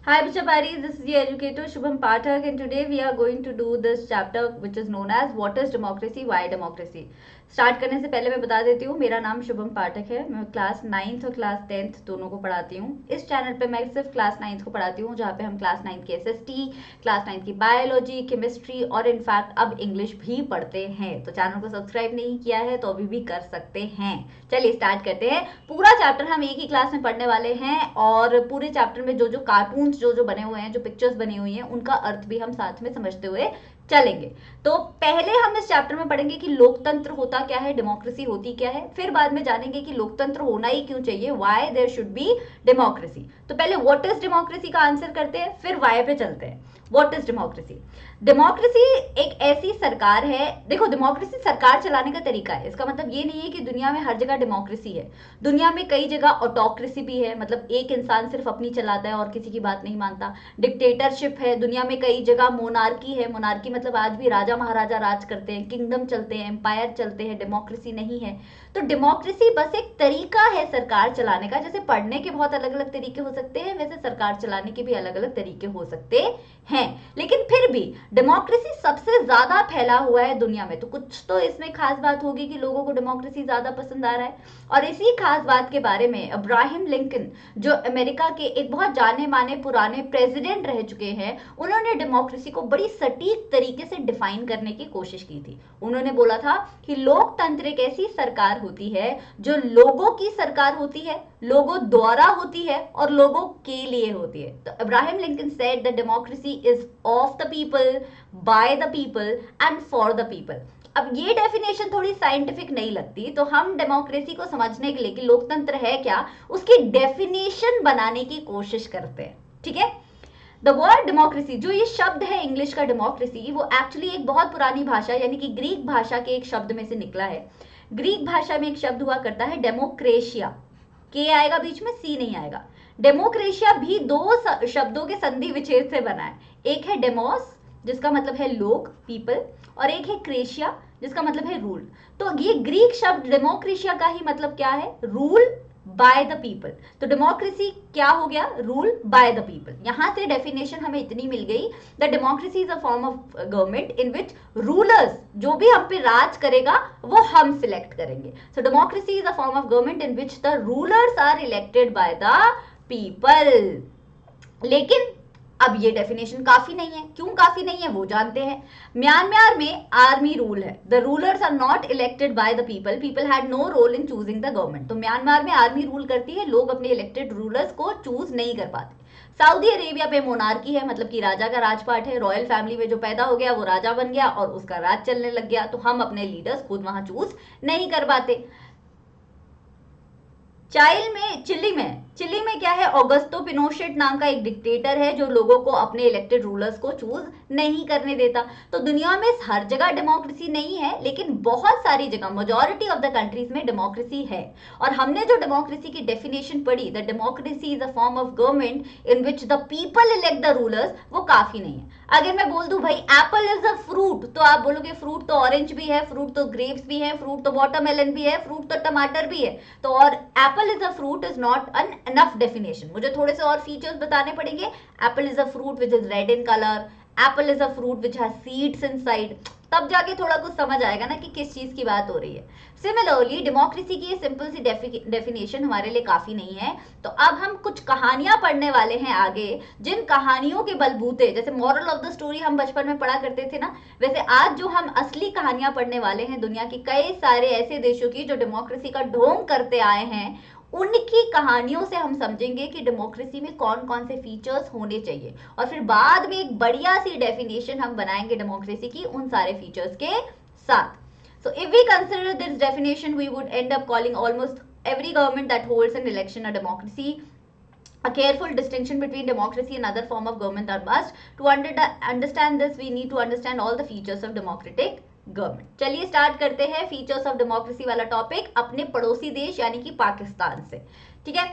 Hi Bichabari, this is the educator Shubham Pathak and today we are going to do this chapter which is known as What is Democracy, Why Democracy. Start करने से पहले मैं बता देती हूँ मेरा नाम शुभम पाठक है। मैं क्लास 9th और क्लास 10th दोनों को पढ़ाती हूँ। इस चैनल पे मैं सिर्फ क्लास 9th को पढ़ाती हूँ, जहाँ पे हम क्लास 9th की एसएसटी, क्लास 9th की बायोलॉजी, केमिस्ट्री और इनफैक्ट अब इंग्लिश भी पढ़ते हैं। तो चैनल को सब्सक्राइब नहीं किया है तो अभी भी कर सकते हैं। चलिए स्टार्ट करते हैं। पूरा चैप्टर हम एक ही क्लास में पढ़ने वाले हैं और पूरे चैप्टर में जो जो कार्टून्स जो बने हुए हैं, जो पिक्चर्स बनी हुई हैं, उनका अर्थ भी हम साथ में समझते हुए चलेंगे। तो पहले हम इस चैप्टर में पढ़ेंगे कि लोकतंत्र होता क्या है, डेमोक्रेसी होती क्या है। फिर बाद में जानेंगे कि लोकतंत्र होना ही क्यों चाहिए, why there should be democracy. तो पहले व्हाट इज डेमोक्रेसी का आंसर करते हैं, फिर व्हाई पे चलते हैं। What is democracy? डेमोक्रेसी एक ऐसी सरकार है, देखो डेमोक्रेसी सरकार चलाने का तरीका है। इसका मतलब ये नहीं है कि दुनिया में हर जगह डेमोक्रेसी है। दुनिया में कई जगह ऑटोक्रेसी भी है, मतलब एक इंसान सिर्फ अपनी चलाता है और किसी की बात नहीं मानता। डिक्टेटरशिप है, दुनिया में कई जगह मोनार्की है। मोनार्की मतलब आज भी राजा महाराजा राज करते हैं, किंगडम चलते हैं, एम्पायर चलते हैं, डेमोक्रेसी नहीं है। तो डेमोक्रेसी बस एक तरीका है सरकार चलाने का। जैसे पढ़ने के बहुत अलग अलग तरीके हो सकते हैं, वैसे सरकार चलाने के भी अलग अलग तरीके हो सकते हैं। लेकिन फिर भी डेमोक्रेसी सबसे ज्यादा फैला हुआ है दुनिया में, तो कुछ तो इसमें खास बात होगी कि लोगों को डेमोक्रेसी ज्यादा पसंद आ रहा है। और इसी खास बात के बारे में अब्राहम लिंकन, जो अमेरिका के एक बहुत जाने माने पुराने प्रेसिडेंट रह चुके हैं, उन्होंने डेमोक्रेसी को बड़ी सटीक तरीके से डिफाइन करने की कोशिश की थी। उन्होंने बोला था कि लोकतंत्र एक ऐसी सरकार होती है जो लोगों की सरकार होती है, लोगों द्वारा होती है और लोगों के लिए होती है। तो Abraham Lincoln said the democracy is of the people, bye the people and for the people. अब ये डेफिनेशन थोड़ी साइंटिफिक नहीं लगती, तो हम डेमोक्रेसी को समझने के लिए कि लोकतंत्र है क्या, उसकी डेफिनेशन बनाने की कोशिश करते हैं। ठीक है। द वर्ड डेमोक्रेसी, जो ये शब्द है इंग्लिश का डेमोक्रेसी, वो एक्चुअली एक बहुत पुरानी भाषा यानी कि ग्रीक भाषा के एक शब्द में से निकला है। ग्रीक भाषा में एक शब्द हुआ करता है डेमोक्रेशिया, के आएगा बीच में, सी नहीं आएगा। डेमोक्रेशिया भी दो शब्दों के संधि विच्छेद से बना है। एक है डेमोस जिसका मतलब है लोग, पीपल, और एक है क्रेशिया जिसका मतलब है रूल। तो ये ग्रीक शब्द डेमोक्रेशिया का ही मतलब क्या है, रूल बाय द पीपल। तो डेमोक्रेसी क्या हो गया, रूल बाय द पीपल। यहां से डेफिनेशन हमें इतनी मिल गई, the democracy is a form of government in which rulers, जो भी हम पे राज करेगा वो हम सिलेक्ट करेंगे। So democracy is a form of government in which the rulers are elected by the people. लेकिन अब ये डेफिनेशन काफी नहीं है। क्यों काफी नहीं है वो जानते हैं। म्यांमार में आर्मी रूल है, the rulers are not elected by the people, people had no role in choosing the government. तो म्यांमार में आर्मी रूल करती है, लोग अपने इलेक्टेड रूलर्स को चूज नहीं कर पाते। सऊदी अरेबिया पे मोनार्की है, मतलब कि राजा का राजपाट है। रॉयल फैमिली में जो पैदा हो गया वो राजा बन गया और उसका राज चलने लग गया, तो हम अपने लीडर्स खुद वहां चूज नहीं कर पाते। चिली में क्या है, ऑगस्टो पिनोशेट नाम का एक डिक्टेटर है जो लोगों को अपने इलेक्टेड रूलर्स को चूज नहीं करने देता। तो दुनिया में हर जगह डेमोक्रेसी नहीं है, लेकिन बहुत सारी जगह, मेजॉरिटी ऑफ द कंट्रीज में डेमोक्रेसी है। और हमने जो डेमोक्रेसी की डेफिनेशन पढ़ी, the democracy is a form of government in which the people elect the rulers, वो काफी नहीं है। अगर मैं बोल दूं भाई एप्पल इज अ फ्रूट, तो आप बोलोगे फ्रूट तो ऑरेंज भी है, फ्रूट तो ग्रेप्स भी है, फ्रूट तो वाटरमेलन भी है, फ्रूट तो टमाटर भी है। तो और Apple is a fruit is not an enough definition, मुझे थोड़े से और फीचर्स बताने पड़ेंगे। Apple is a fruit which is red in colour, Apple is a fruit which has seeds inside, तब जाके थोड़ा कुछ समझ आएगा ना कि किस चीज की बात हो रही है। सिमिलरली डेमोक्रेसी की सिंपल सी डेफिनेशन हमारे लिए काफी नहीं है। तो अब हम कुछ कहानियां पढ़ने वाले हैं आगे, जिन कहानियों के बलबूते, जैसे मॉरल ऑफ द स्टोरी हम बचपन में पढ़ा करते थे ना, वैसे आज जो हम असली कहानियां पढ़ने वाले हैं दुनिया की कई सारे ऐसे देशों की जो डेमोक्रेसी का ढोंग करते आए हैं, उनकी कहानियों से हम समझेंगे कि डेमोक्रेसी में कौन कौन से फीचर्स होने चाहिए, और फिर बाद में एक बढ़िया सी डेफिनेशन हम बनाएंगे डेमोक्रेसी की उन सारे फीचर्स के साथ। So if we consider this definition, we would end up calling almost every government that holds an election a democracy. A careful distinction between democracy and other form of government are must. To understand this, we need to understand all the features of democratic government. चलिए start करते हैं features of democracy वाला topic अपने पड़ोसी देश यानी कि पाकिस्तान से। ठीक है।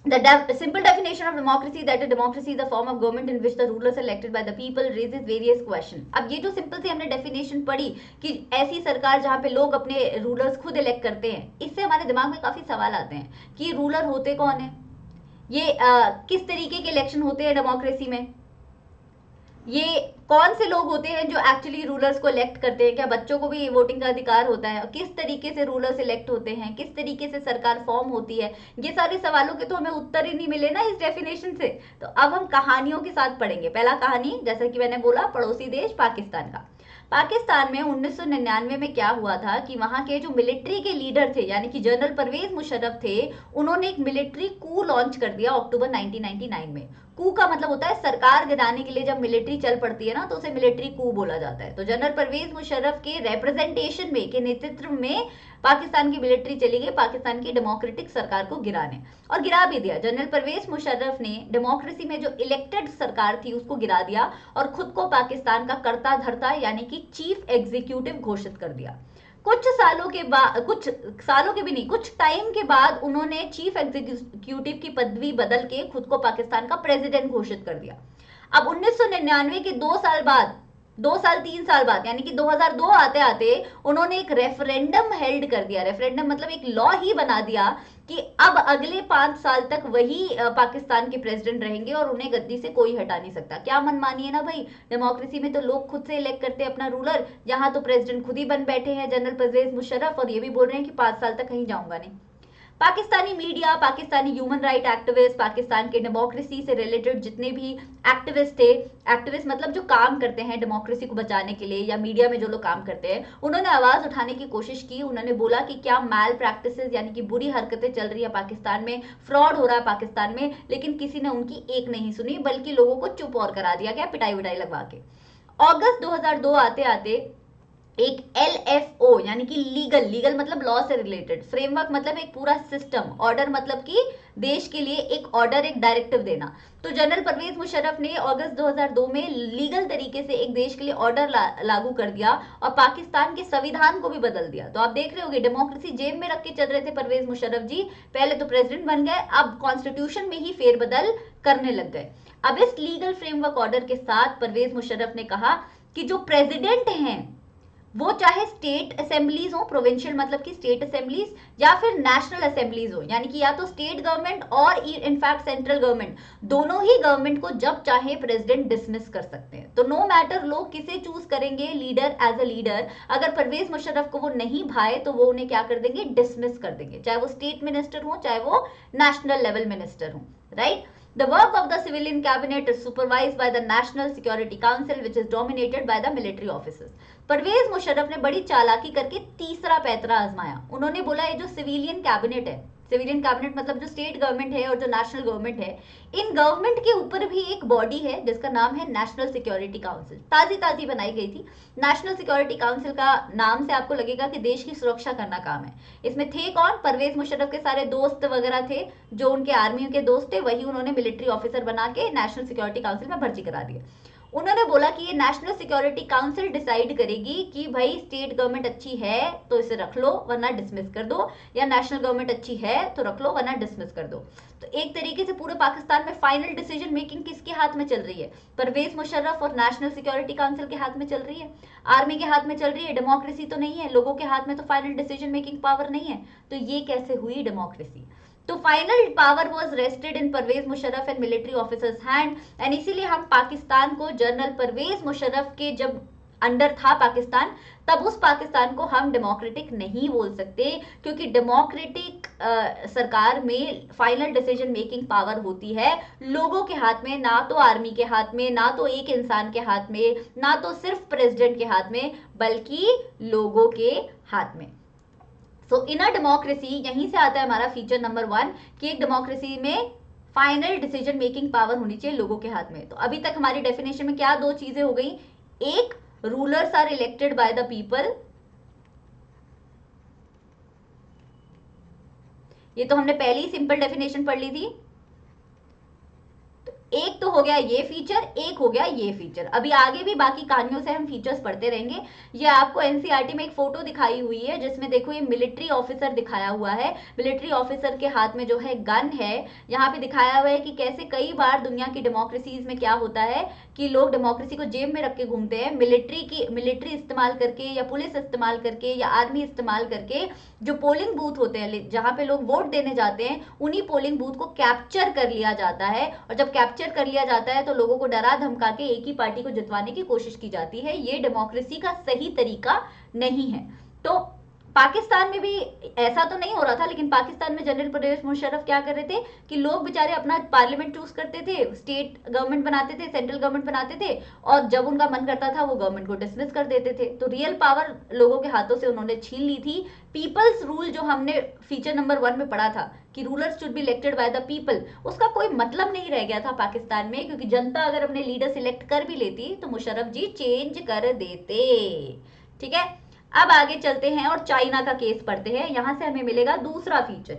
The simple definition of democracy, that a democracy is a form of government in which the rulers are elected by the people, raises various questions. अब ये जो सिंपल सी हमने डेफिनेशन पढ़ी कि ऐसी सरकार जहाँ पे लोग अपने रूलर्स खुद इलेक्ट करते हैं, इससे हमारे दिमाग में काफी सवाल आते हैं कि रूलर होते कौन है, ये किस तरीके के इलेक्शन होते हैं डेमोक्रेसी में, ये कौन से लोग होते हैं जो एक्चुअली रूलर्स को इलेक्ट करते हैं, क्या बच्चों को भी वोटिंग का अधिकार होता है, किस तरीके से रूलर्स इलेक्ट होते हैं, किस तरीके से सरकार फॉर्म होती है, ये सारे सवालों के तो हमें उत्तर ही नहीं मिले ना इस डेफिनेशन से। तो अब हम कहानियों के साथ पढ़ेंगे। पहला कहानी, जैसा कि मैंने बोला, पड़ोसी देश पाकिस्तान का। पाकिस्तान में 1999 में क्या हुआ था कि वहां के जो मिलिट्री के लीडर थे, यानी कि जनरल परवेज मुशर्रफ थे, उन्होंने एक मिलिट्री कू लॉन्च कर दिया अक्टूबर 1999 में। कू का मतलब होता है सरकार गिराने के लिए जब मिलिट्री चल पड़ती है ना, तो उसे मिलिट्री कू बोला जाता है। तो जनरल परवेज मुशर्रफ के रिप्रेजेंटेशन में, के नेतृत्व में पाकिस्तान की मिलिट्री चली गई पाकिस्तान की डेमोक्रेटिक सरकार को गिराने, और गिरा भी दिया। जनरल परवेज मुशर्रफ ने डेमोक्रेसी में जो इलेक्टेड सरकार थी उसको गिरा दिया और खुद को पाकिस्तान का कर्ता धर्ता यानी कि चीफ एग्जीक्यूटिव घोषित कर दिया। कुछ सालों के बाद, कुछ सालों के भी नहीं, कुछ टाइम के बाद उन्होंने चीफ एग्जीक्यूटिव की पदवी बदल के खुद को पाकिस्तान का प्रेसिडेंट घोषित कर दिया। अब 1999 के 2 साल बाद, 2 साल 3 साल बाद, यानी कि 2002 आते आते उन्होंने एक रेफरेंडम हेल्ड कर दिया। रेफरेंडम मतलब एक लॉ ही बना दिया कि अब अगले 5 साल तक वही पाकिस्तान के प्रेसिडेंट रहेंगे और उन्हें गद्दी से कोई हटा नहीं सकता। क्या मनमानी है ना भाई, डेमोक्रेसी में तो लोग खुद से इलेक्ट करते हैं अपना रूलर, यहाँ तो प्रेसिडेंट खुद ही बन बैठे हैं जनरल परवेज मुशर्रफ, और ये भी बोल रहे हैं कि 5 साल तक कहीं जाऊंगा नहीं। Pakistani media, Pakistani human right activist, Pakistan के डेमोक्रेसी से रिलेटेड जितने भी एक्टिविस्ट थे, एक्टिविस्ट मतलब जो काम करते हैं डेमोक्रेसी को बचाने के लिए, या मीडिया में जो लोग काम करते हैं, उन्होंने आवाज उठाने की कोशिश की। उन्होंने बोला कि क्या मैल प्रैक्टिसेस यानी कि बुरी हरकतें चल रही है पाकिस्तान में, फ्रॉड हो रहा है पाकिस्तान में, लेकिन किसी ने उनकी एक नहीं सुनी, बल्कि लोगों को चुप और करा दिया गया पिटाई विटाई लगवा के। अगस्त 2002 आते आते एक LFO यानी कि लीगल, लीगल मतलब लॉ से रिलेटेड, फ्रेमवर्क मतलब एक पूरा सिस्टम, ऑर्डर मतलब कि देश के लिए एक ऑर्डर, एक डायरेक्टिव देना। तो जनरल परवेज मुशर्रफ ने अगस्त 2002 में लीगल तरीके से एक देश के लिए ऑर्डर लागू कर दिया और पाकिस्तान के संविधान को भी बदल दिया। तो आप देख रहे होगे डेमोक्रेसी जेब में रख के चल रहे थे परवेज मुशर्रफ जी, पहले तो प्रेसिडेंट बन गए, अब कॉन्स्टिट्यूशन में ही फेरबदल करने लग गए। अब इस लीगल फ्रेमवर्क ऑर्डर के साथ परवेज मुशर्रफ ने कहा कि जो प्रेसिडेंट हैं वो चाहे स्टेट असेंबलीज हो, प्रोविंशियल मतलब कि स्टेट असेंबलीज, या फिर नेशनल असेंबलीज हो, यानी कि या तो स्टेट गवर्नमेंट और इनफैक्ट सेंट्रल गवर्नमेंट, दोनों ही गवर्नमेंट को जब चाहे प्रेसिडेंट डिसमिस कर सकते हैं। तो नो मैटर लोग किसे चूज करेंगे लीडर, एज अ लीडर, अगर परवेज मुशर्रफ को वो नहीं भाए तो वो उन्हें क्या कर देंगे, डिसमिस कर देंगे, चाहे वो स्टेट मिनिस्टर हो चाहे वो नेशनल लेवल मिनिस्टर हो, right. The work of the civilian cabinet is supervised by the National Security Council, which is dominated by the military officers. Parvez Musharraf ने बड़ी चालाकी करके तीसरा पैतरा आजमाया। उन्होंने बोला ये जो सिविलियन कैबिनेट है, सिविलियन कैबिनेट मतलब जो स्टेट गवर्नमेंट है और जो नेशनल गवर्नमेंट है, इन गवर्नमेंट के ऊपर भी एक बॉडी है जिसका नाम है नेशनल सिक्योरिटी काउंसिल। ताजी ताजी बनाई गई थी। नेशनल सिक्योरिटी काउंसिल का नाम से आपको लगेगा कि देश की सुरक्षा करना काम है। इसमें थे कौन, परवेज मुशर्रफ के सारे दोस्त वगैरह थे, जो उनके आर्मी के दोस्त थे, वही उन्होंने मिलिट्री ऑफिसर बना के नेशनल सिक्योरिटी काउंसिल में भर्ती करा दिया। उन्होंने बोला कि ये नेशनल सिक्योरिटी काउंसिल डिसाइड करेगी कि भाई स्टेट गवर्नमेंट अच्छी है तो इसे रख लो वरना डिसमिस कर दो, या नेशनल गवर्नमेंट अच्छी है तो रख लो वरना डिसमिस कर दो। तो एक तरीके से पूरे पाकिस्तान में फाइनल डिसीजन मेकिंग किसके हाथ में चल रही है, परवेज मुशर्रफ और नेशनल सिक्योरिटी काउंसिल के हाथ में चल रही है, आर्मी के हाथ में चल रही है। डेमोक्रेसी तो नहीं है, लोगों के हाथ में तो फाइनल डिसीजन मेकिंग पावर नहीं है। तो ये कैसे हुई डेमोक्रेसी? तो final power was rested in Parvez Musharraf and military officers hand, and इसीलिए हम पाकिस्तान को जनरल परवेज मुशर्रफ के जब अंडर था पाकिस्तान, तब उस पाकिस्तान को हम डेमोक्रेटिक नहीं बोल सकते, क्योंकि डेमोक्रेटिक सरकार में फाइनल डिसीजन मेकिंग पावर होती है लोगों के हाथ में, ना तो आर्मी के हाथ में, ना तो एक इंसान के हाथ में, ना तो सिर्फ प्रेसिडेंट के हाथ में, बल्कि लोगों के हाथ में। सो इन अ डेमोक्रेसी, यहीं से आता है हमारा फीचर नंबर 1 कि एक डेमोक्रेसी में फाइनल डिसीजन मेकिंग पावर होनी चाहिए लोगों के हाथ में। तो अभी तक हमारी डेफिनेशन में क्या दो चीजें हो गई, एक, rulers are elected by the people, ये तो हमने पहली सिंपल डेफिनेशन पढ़ ली थी। एक तो हो गया ये फीचर, एक हो गया ये फीचर। अभी आगे भी बाकी कहानियों से हम फीचर्स पढ़ते रहेंगे। ये आपको एनसीईआरटी में एक फोटो दिखाई हुई है जिसमें देखो ये मिलिट्री ऑफिसर दिखाया हुआ है। मिलिट्री ऑफिसर के हाथ में जो है गन है। यहाँ पे दिखाया हुआ है कि कैसे कई बार दुनिया की डेमोक्रेसीज में क्या होता है कि लोग डेमोक्रेसी को जेब में रख के घूमते हैं। मिलिट्री इस्तेमाल करके या पुलिस इस्तेमाल करके या आर्मी इस्तेमाल करके जो पोलिंग बूथ होते हैं जहां पे लोग वोट देने जाते हैं, उन्हीं पोलिंग बूथ को कैप्चर कर लिया जाता है। और जब कैप्चर कर लिया जाता है तो लोगों को डरा धमका के एक ही पार्टी को जितवाने की कोशिश की जाती है। ये डेमोक्रेसी का सही तरीका नहीं है। तो पाकिस्तान में भी ऐसा तो नहीं हो रहा था, लेकिन पाकिस्तान में जनरल परवेज मुशर्रफ क्या कर रहे थे कि लोग बेचारे अपना पार्लियामेंट चूज करते थे, स्टेट गवर्नमेंट बनाते थे, सेंट्रल गवर्नमेंट बनाते थे, और जब उनका मन करता था वो गवर्नमेंट को डिसमिस कर देते थे। तो रियल पावर लोगों के हाथों से उन्होंने छीन ली थी। पीपल्स रूल जो हमने फीचर नंबर 1 में पढ़ा था कि rulers should be elected by the people, उसका कोई मतलब नहीं रह गया था पाकिस्तान में, क्योंकि जनता अगर अपने लीडर सिलेक्ट कर भी लेती तो मुशर्रफ जी चेंज कर देते। ठीक है, अब आगे चलते हैं और चाइना का केस पढ़ते हैं। यहां से हमें मिलेगा दूसरा फीचर।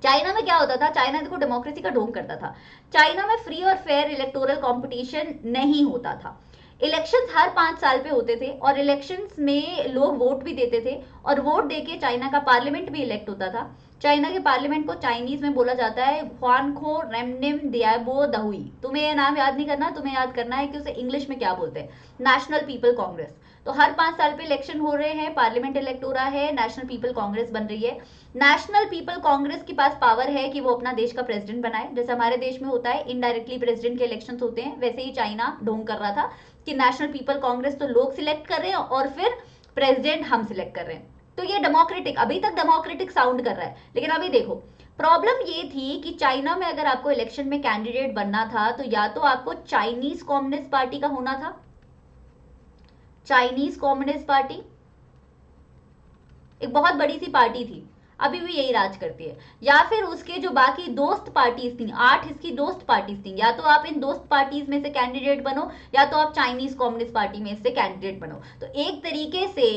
चाइना में क्या होता था, चाइना देखो डेमोक्रेसी का ढोंग करता था। चाइना में फ्री और फेयर इलेक्टोरल कंपटीशन नहीं होता था। इलेक्शंस हर 5 साल पे होते थे और इलेक्शंस में लोग वोट भी देते थे, और वोट देके चाइना का पार्लियामेंट भी इलेक्ट होता था। चाइना के पार्लियामेंट को चाइनीज में बोला जाता है ह्वानखो रेमनिम दियाबो दहुई। तुम्हें ये नाम याद नहीं करना, तुम्हें याद करना है कि उसे इंग्लिश में क्या बोलते हैं, नेशनल पीपल कांग्रेस। तो हर 5 साल पे इलेक्शन हो रहे हैं, पार्लियामेंट इलेक्ट हो रहा है, नेशनल पीपल कांग्रेस बन रही है। नेशनल पीपल कांग्रेस के पास पावर है कि वो अपना देश का प्रेसिडेंट बनाए, जैसे हमारे देश में होता है इनडायरेक्टली प्रेसिडेंट के इलेक्शन होते हैं, वैसे ही चाइना ढोंग कर रहा था कि नेशनल पीपल कांग्रेस तो लोग सिलेक्ट कर रहे हैं और फिर प्रेसिडेंट हम सिलेक्ट कर रहे हैं। तो ये डेमोक्रेटिक, अभी तक डेमोक्रेटिक साउंड कर रहा है, लेकिन अभी देखो प्रॉब्लम ये थी कि चाइना में अगर आपको इलेक्शन में कैंडिडेट बनना था तो या तो आपको चाइनीज कम्युनिस्ट पार्टी का होना था, चाइनीज कम्युनिस्ट पार्टी एक बहुत बड़ी सी पार्टी थी, अभी भी यही राज करती है, या फिर उसके जो बाकी दोस्त पार्टीज थी, 8 इसकी दोस्त पार्टीज थी, या तो आप इन दोस्त पार्टीज में से कैंडिडेट बनो या तो आप चाइनीज कम्युनिस्ट पार्टी में से कैंडिडेट बनो। तो एक तरीके से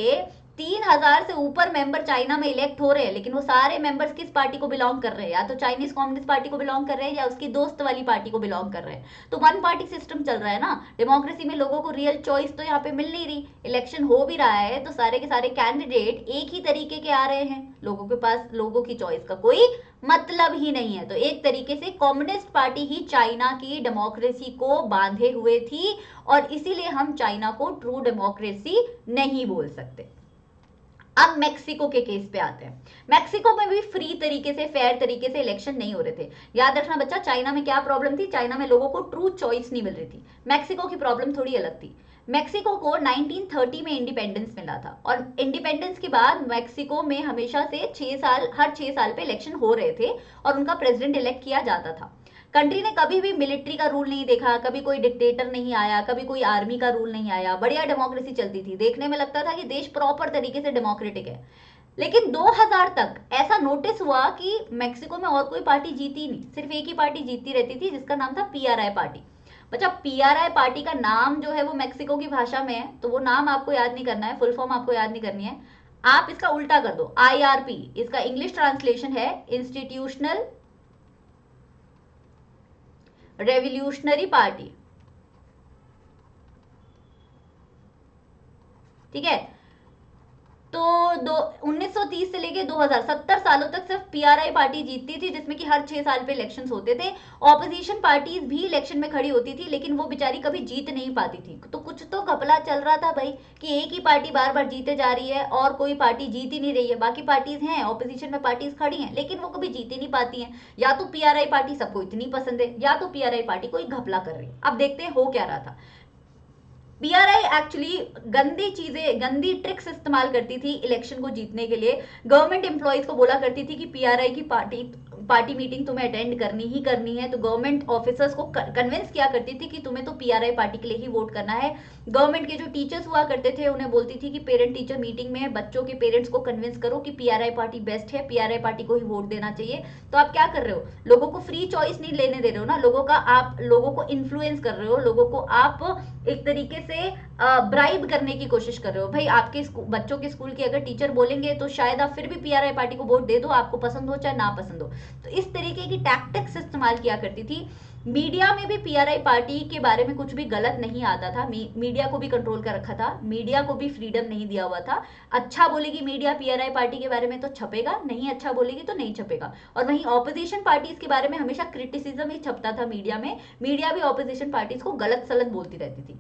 3000 से ऊपर मेंबर चाइना में इलेक्ट हो रहे हैं, लेकिन वो सारे मेंबर्स किस पार्टी को बिलोंग कर रहे हैं, या तो चाइनीज कम्युनिस्ट पार्टी को बिलोंग कर रहे हैं या उसकी दोस्त वाली पार्टी को बिलोंग कर रहे हैं। तो वन पार्टी सिस्टम चल रहा है ना, डेमोक्रेसी में लोगों को रियल चॉइस तो यहाँ पे मिल नहीं रही। इलेक्शन हो भी रहा है तो सारे के सारे कैंडिडेट एक ही तरीके के आ रहे हैं, लोगों के पास लोगों की चॉइस का कोई मतलब ही नहीं है। तो एक तरीके से कम्युनिस्ट पार्टी ही चाइना की डेमोक्रेसी को बांधे हुए थी, और इसीलिए हम चाइना को ट्रू डेमोक्रेसी नहीं बोल सकते। अब मेक्सिको के केस पे आते हैं। मेक्सिको में भी फ्री तरीके से, फेयर तरीके से इलेक्शन नहीं हो रहे थे। याद रखना बच्चा, चाइना में क्या प्रॉब्लम थी, चाइना में लोगों को ट्रू चॉइस नहीं मिल रही थी। मेक्सिको की प्रॉब्लम थोड़ी अलग थी। मेक्सिको को 1930 में इंडिपेंडेंस मिला था, और इंडिपेंडेंस के बाद मेक्सिको में हमेशा से हर 6 साल पे इलेक्शन हो रहे थे और उनका प्रेसिडेंट इलेक्ट किया जाता था। कंट्री ने कभी भी मिलिट्री का रूल नहीं देखा, कभी कोई डिक्टेटर नहीं आया, कभी कोई आर्मी का रूल नहीं आया, बढ़िया डेमोक्रेसी चलती थी, देखने में लगता था कि देश प्रॉपर तरीके से डेमोक्रेटिक है। लेकिन 2000 तक ऐसा नोटिस हुआ कि मेक्सिको में और कोई पार्टी जीती नहीं, सिर्फ एक ही पार्टी जीतती रहती थी जिसका नाम था पीआरआई पार्टी। बच्चा पीआरआई पार्टी का नाम जो है वो मेक्सिको की भाषा में है, तो वो नाम आपको याद नहीं करना है, फुल फॉर्म आपको याद नहीं करनी है, आप इसका उल्टा कर दो, आईआरपी। इसका इंग्लिश ट्रांसलेशन है इंस्टीट्यूशनल रेवोल्यूशनरी पार्टी। ठीक है, तो 1930 से लेके 2070 सालों तक सिर्फ पीआरआई पार्टी जीतती थी, जिसमें कि हर 6 साल पे इलेक्शंस होते थे। ऑपोजिशन पार्टीज भी इलेक्शन में खड़ी होती थी, लेकिन वो बेचारी कभी जीत नहीं पाती थी। तो कुछ तो घपला चल रहा था भाई, कि एक ही पार्टी बार बार जीते जा रही है और कोई पार्टी जीत ही नहीं रही है। बाकी पार्टीज हैं, ऑपोजिशन में पार्टीज खड़ी हैं, लेकिन वो कभी जीत ही नहीं पाती हैं। या तो पीआरआई पार्टी सबको इतनी पसंद है, या तो पीआरआई पार्टी कोई घपला कर रही है। अब देखते हैं हो क्या रहा था। पीआरआई एक्चुअली गंदी चीजें, गंदी ट्रिक्स इस्तेमाल करती थी इलेक्शन को जीतने के लिए। गवर्नमेंट एम्प्लॉयज को बोला करती थी कि पीआरआई की पार्टी मीटिंग तुम्हें अटेंड करनी ही करनी है, तो गवर्नमेंट ऑफिसर्स को कन्विंस किया करती थी कि तुम्हें तो पीआरआई पार्टी के लिए ही वोट करना है। गवर्नमेंट के जो टीचर्स हुआ करते थे उन्हें बोलती थी कि पेरेंट टीचर मीटिंग में बच्चों के पेरेंट्स को कन्विंस करो कि पीआरआई पार्टी बेस्ट है, पीआरआई पार्टी को ही वोट देना चाहिए। तो आप क्या कर रहे हो, लोगों को फ्री चॉइस नहीं लेने दे रहे हो ना, आप लोगों को इन्फ्लुएंस कर रहे हो, लोगों को आप एक तरीके से ब्राइब करने की कोशिश कर रहे हो। भाई आपके बच्चों के स्कूल के अगर टीचर बोलेंगे तो शायद आप फिर भी पीआरआई पार्टी को वोट दे दो, आपको पसंद हो चाहे ना पसंद हो। तो इस तरीके की टैक्टिक्स इस्तेमाल किया करती थी मीडिया में भी पीआरआई पार्टी के बारे में कुछ भी गलत नहीं आता था, मीडिया को भी कंट्रोल कर रखा था, मीडिया को भी फ्रीडम नहीं दिया हुआ था। अच्छा बोलेगी मीडिया पीआरआई पार्टी के बारे में तो छपेगा, नहीं अच्छा बोलेगी तो नहीं छपेगा। और वहीं ऑपोजिशन पार्टीज के बारे में हमेशा क्रिटिसिज्म ही छपता था मीडिया में, मीडिया भी ऑपोजिशन पार्टीज को गलत सलत बोलती रहती थी।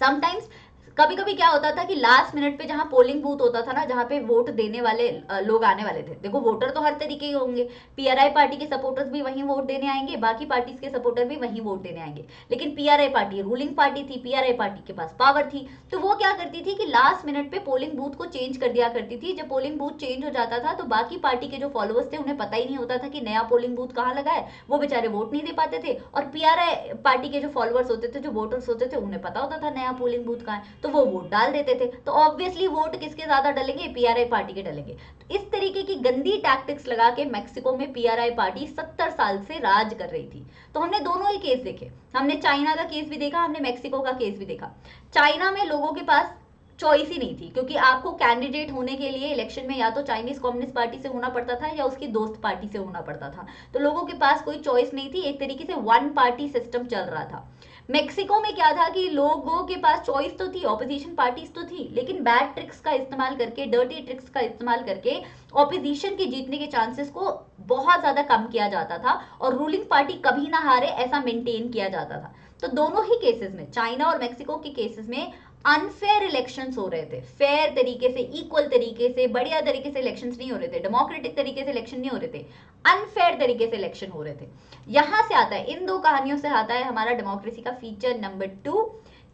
समटाइम्स कभी कभी क्या होता था कि लास्ट मिनट पे जहां पोलिंग बूथ होता था ना, जहां पे वोट देने वाले लोग आने वाले थे, देखो वोटर तो हर तरीके के होंगे, पीआरआई पार्टी के सपोर्टर्स भी वहीं वोट देने आएंगे, बाकी पार्टीज के सपोर्टर भी वहीं वोट देने आएंगे, लेकिन पीआरआई पार्टी रूलिंग पार्टी थी, पीआरआई पार्टी के पास पावर थी, तो वो क्या करती थी कि लास्ट मिनट पे पोलिंग बूथ को चेंज कर दिया करती थी। जब पोलिंग बूथ चेंज हो जाता था तो बाकी पार्टी के जो फॉलोअर्स थे उन्हें पता ही नहीं होता था कि नया पोलिंग बूथ कहाँ लगा है, वो बेचारे वोट नहीं दे पाते थे, और पीआरआई पार्टी के जो फॉलोअर्स होते थे, जो वोटर्स होते थे, उन्हें पता होता था नया पोलिंग बूथ कहाँ है, तो वो वोट डाल देते थे। तो ऑब्वियसली वोट किसके ज्यादा डलेंगे, पीआरआई पार्टी के डलेंगे। तो इस तरीके की गंदी टैक्टिक्स लगा के मेक्सिको में पीआरआई पार्टी 70 साल से राज कर रही थी। तो हमने दोनों ही केस देखे, हमने चाइना का केस भी देखा, हमने मेक्सिको का केस भी देखा। चाइना में लोगों के पास चॉइस ही नहीं थी, क्योंकि आपको कैंडिडेट होने के लिए इलेक्शन में या तो चाइनीज कम्युनिस्ट पार्टी से होना पड़ता था या उसकी दोस्त पार्टी से होना पड़ता था, तो लोगों के पास कोई चॉइस नहीं थी, एक तरीके से वन पार्टी सिस्टम चल रहा था। मेक्सिको में क्या था कि लोगों के पास चॉइस तो थी, ऑपोजिशन पार्टीज तो थी, लेकिन बैड ट्रिक्स का इस्तेमाल करके, डर्टी ट्रिक्स का इस्तेमाल करके ऑपोजिशन के जीतने के चांसेस को बहुत ज्यादा कम किया जाता था, और रूलिंग पार्टी कभी ना हारे ऐसा मेंटेन किया जाता था। तो दोनों ही केसेस में, चाइना और मेक्सिको के केसेस में अनफेयर इलेक्शंस हो रहे थे, फेयर तरीके से, इक्वल तरीके से, बढ़िया तरीके से इलेक्शंस नहीं हो रहे थे, डेमोक्रेटिक तरीके से इलेक्शन नहीं हो रहे थे, अनफेयर तरीके से इलेक्शन हो रहे थे। यहां से आता है, इन दो कहानियों से आता है हमारा डेमोक्रेसी का फीचर नंबर 2,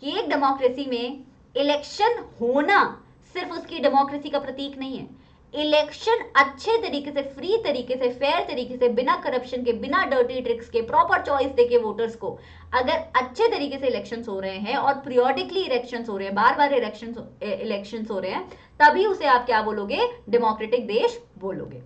कि एक डेमोक्रेसी में इलेक्शन होना सिर्फ उसकी डेमोक्रेसी का प्रतीक नहीं है, इलेक्शन अच्छे तरीके से, फ्री तरीके से, फेयर तरीके से, बिना करप्शन के, बिना डर्टी ट्रिक्स के, प्रॉपर चॉइस देके वोटर्स को, अगर अच्छे तरीके से इलेक्शंस हो रहे हैं और पीरियोडिकली इलेक्शंस हो रहे हैं, बार बार इलेक्शंस हो रहे हैं, तभी उसे आप क्या बोलोगे, डेमोक्रेटिक देश बोलोगे।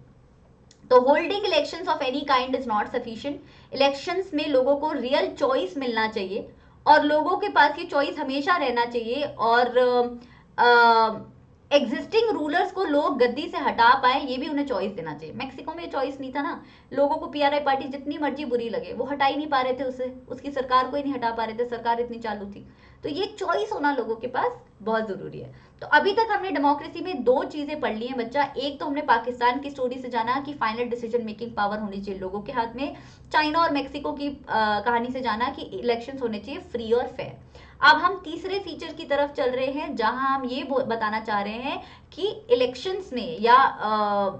तो holding elections of any kind is not sufficient, elections में लोगों को रियल चॉइस मिलना चाहिए, और लोगों के पास ये चॉइस हमेशा रहना चाहिए, और एग्जिस्टिंग रूलर्स को लोग गद्दी से हटा पाए, ये भी उन्हें चॉइस देना चाहिए। मेक्सिको में चॉइस नहीं था ना, लोगों को पीआरआई पार्टी जितनी मर्जी बुरी लगे, वो हटा ही नहीं पा रहे थे उसे, उसकी सरकार को ही नहीं हटा पा रहे थे, सरकार इतनी चालू थी। तो ये चॉइस होना लोगों के पास बहुत जरूरी है। तो अभी तक हमने डेमोक्रेसी में दो चीजें पढ़ ली हैं बच्चा, एक तो हमने पाकिस्तान की स्टोरी से जाना कि फाइनल डिसीजन मेकिंग पावर होनी चाहिए लोगों के हाथ में, चाइना और मेक्सिको की कहानी से जाना कि इलेक्शंस होने चाहिए फ्री और फेयर। अब हम तीसरे फीचर की तरफ चल रहे हैं, जहां हम ये बताना चाह रहे हैं कि इलेक्शंस में या